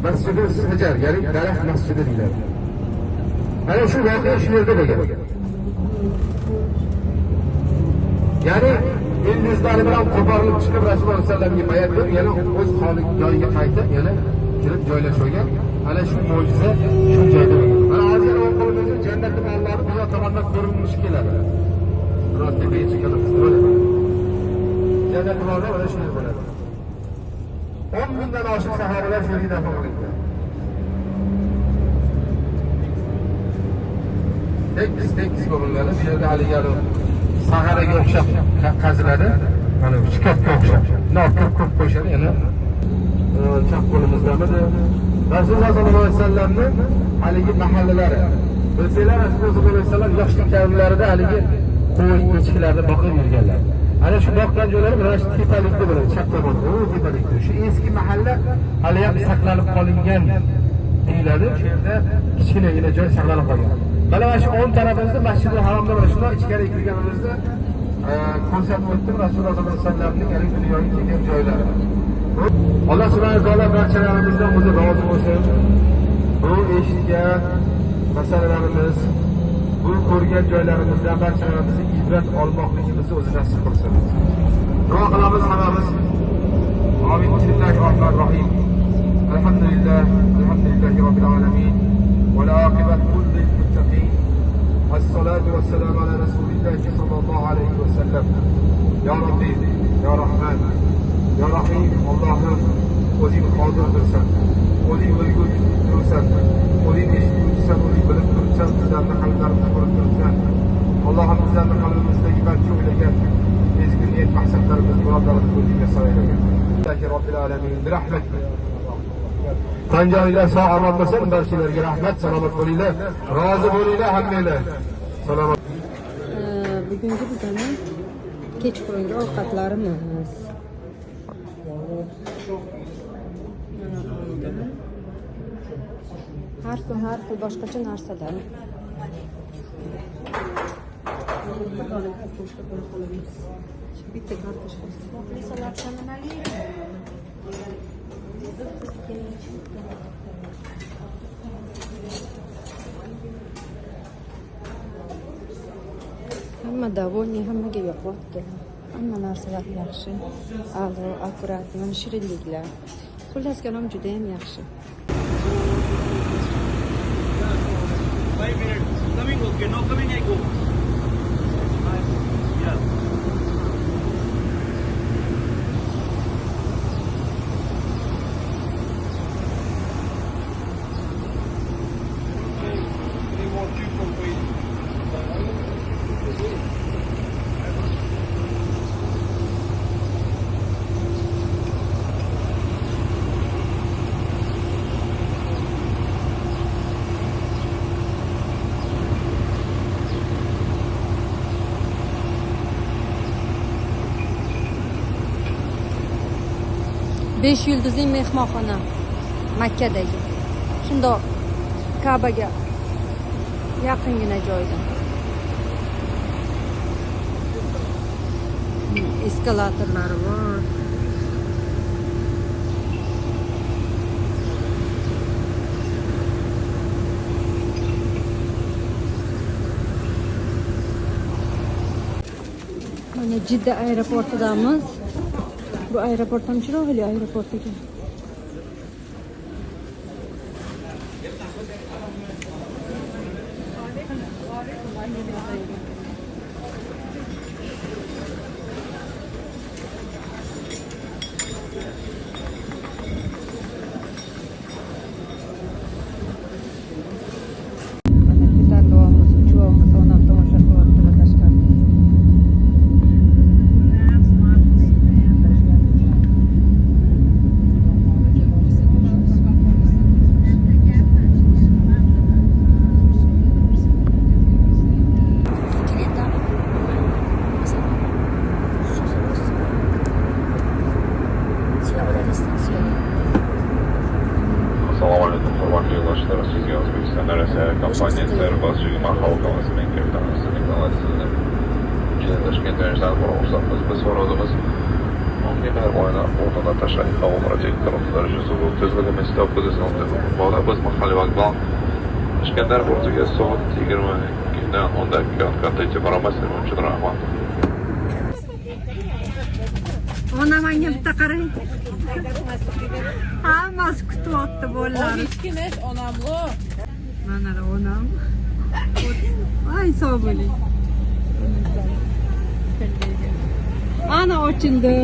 Masjidi Hajar, ya'ni daraxt masjidi deyiladi. Mana shu voqea shu yerda bo'lgan. Ya'ni ildizlari bilan qo'porilib chiqib Rasululloh sollallohu alayhi vasallamga bayat berib, yana o'z holiga joyiga qaytib, yana kirib joylashgan. Ana shu mo'jiza shu joyda bo'lgan. Mana hozir o'qilib jannatning ma'llari bu tomondan ko'rinishi keladi. Biroq tepaga chiqamiz. Jannat ma'llari mana shunday bo'ladi. 10 mingdan oshiq sahobalar shu yerda vafot etdi. Tekis ko'riladi. Bu yerda haligi saharaga o'xshab qaziladi. Mana shikafga o'xshab. Noqib ko'p qo'yishadi, yana chap qo'limizdanmidi. Rasululloh sollallohu alayhi vasallamning haligi mahallalari. Bilsanglar, Rasululloh sollallohu alayhi vasallam yoshlik davrlarida haligi qo'y, echkilarni boqib yurganlar. Ana shu boqqan joylari mana shu tepalikda bo'ladi, chap tomonda, u tepalikda. Shu eski mahalla hali ham saqlanib qolingan deyiladi. Shu yerda kichkinagina joy saqlanib qolgan. Mana shu 10 tarafimizda Masjidul Haromda mana shunday ichkariga kirganimizda ko'rsatib o'tdim Rasululloh sollallohu alayhi vasallamning hali dunyoga kelgan joylari. Alloh subhanahu va taolo barchalarimizdan o'zi rozi bo'lsin. Bu eshitgan masalalarimiz, bu ko'rgan joylarimizdan barchalarimizni ibrat olmoqligimizni o'zi nasib qilsin. Duo qilamiz hammamiz. Amin. Bismillahirrohmanirrohim. Alhamdulillahi robbil alamin. Va la aqibatu lil muttaqin. As-salatu was-salamu ala rasulillahi sallallohu alayhi va sallam. Ya Rabbi, ya Rahman, ya Rahim, Allohim o'zing qodirdirsan. O'zing o'lgur tursan. O'zing eshituvchisan, o'zing bilib tursan, bizlarni qalblarimizni ko'rib tursan. Allohim bizlarni qalbimizdagi barcha o'ylagan ezgu niyat maqsadlarimiz, murodlarimizni o'zingga so'ylagan. Allohi robbil alamin, bi rahmatik. Tan joyinglar sog' omon bo'lsin, barchalarga rahmat, salomat bo'linglar, rozi bo'linglar hammanglar. Salomat. Bugungi bizning kechqurungi ovqatlarimiz. Har kun boshqacha narsalar. Bitta kartoshka. Hamma davoniy, hammaga yoqyapti. Hamma narsalar yaxshi. A'lo, akkurat, mana shirinliklar. Xullas kalom juda ham yaxshi. Coming, okay, no coming, I go. Yeah. Besh yulduzli mehmonxona Makkadagi. Shundoq Ka'baga yaqingina joyda. Eskalatorlari bor. Mana Jidda aeroportidamiz. Bu aeroport ham chiroyli aeroport ekan. Insanlar esa kompaniyasilar boshlig'i halkımızın kirtanasını kalasını Toshkent yo'nalishdan boryapmiz. Biz so'rovimiz Onlar oyna o'rnida tashrif qilmoqchi tarafdor Yusuf tezligimiz topqizgan bola biz mahalliy vaqtda Toshkentdan Portuga soat 22dan 10 daqiqagacha boramiz. Uchun rahmat. Ona menga bitta qarang. Hammasi kutyapti bolalar. Kichkina onamg'u. Mana onam. Ay sog' bo'ling. Ana ochildi.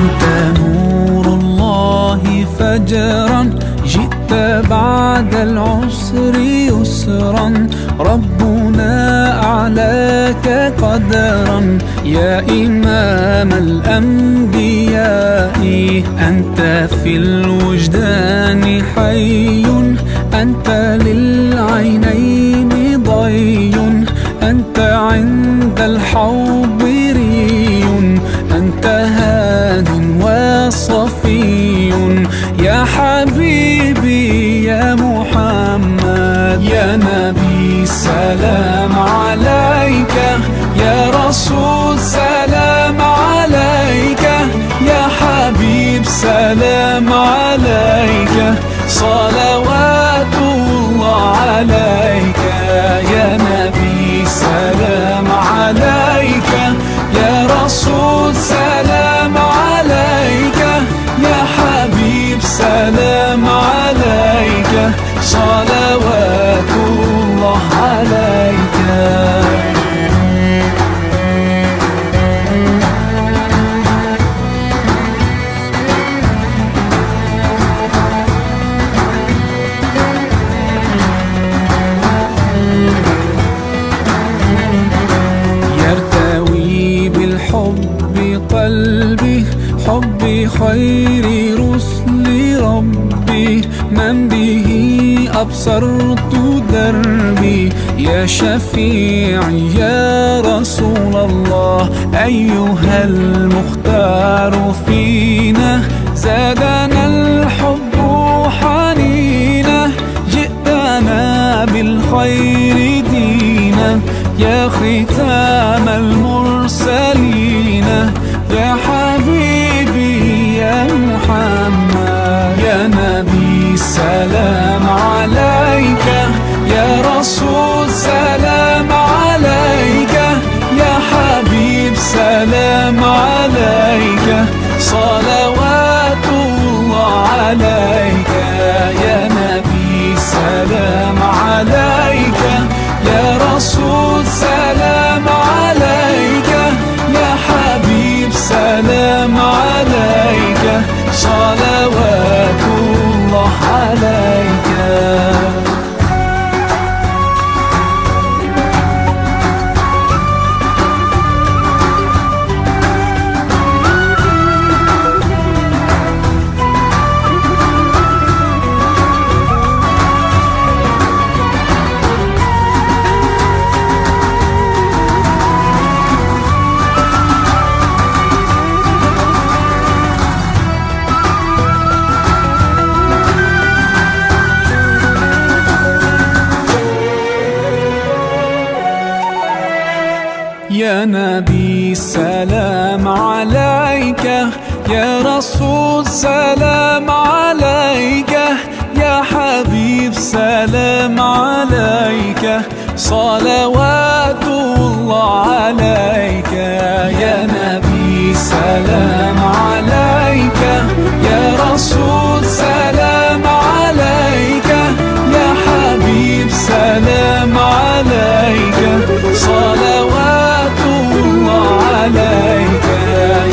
أنت نور الله فجرا جئت بعد العسر يسرا ربنا أعلاك قدرا يا إمام الأنبياء أنت في الوجدان حي أنت للعينين ضي أنت عند الحوض ري أنت هاد وصفي يا حبيبي يا محمد يا نبي سلام عليك يا رسول سلام عليك يا حبيب سلام عليك صلوات الله عليك يا نبي سلام عليك يا رسول سلام عليك يا حبيب سلام عليك صلوات الله عليك قلبي حبي خير رسل ربي من به أبصرت دربي يا شفيعي يا رسول الله أيها المختار فينا زادنا الحب حنينا جئتنا بالخير دينا يا ختام المرسلين يا حبيبي يا محمد يا نبي سلام عليك يا رسول سلام عليك يا حبيب سلام عليك صلوات الله عليك يا نبي سلام عليك يا رسول سلام عليك يا حبيب سلام عليك صلوات الله عليك يا نبي سلام عليك يا رسول سلام عليك يا حبيب سلام عليك صلوات الله عليك يا نبي سلام عليك يا رسول سلام عليك يا حبيب سلام عليك صلوات الله عليك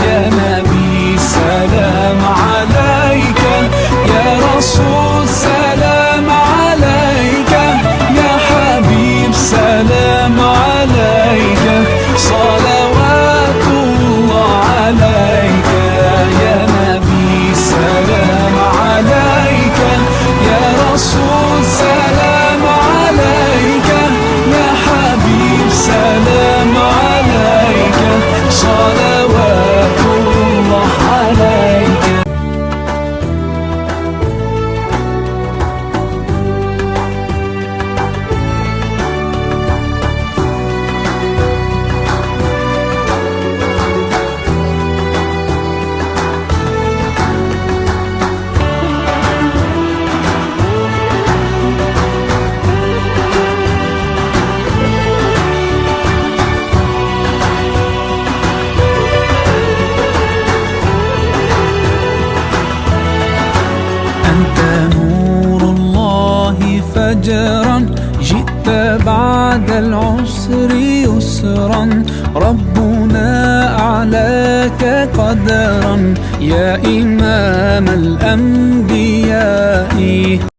يا نبي سلام عليك يا رسول سلام عليك يا حبيب سلام عليك صلوات الله عليك أجرا جئت بعد العسر يسرا ربنا أعلاك قدرا يا إمام الأنبياء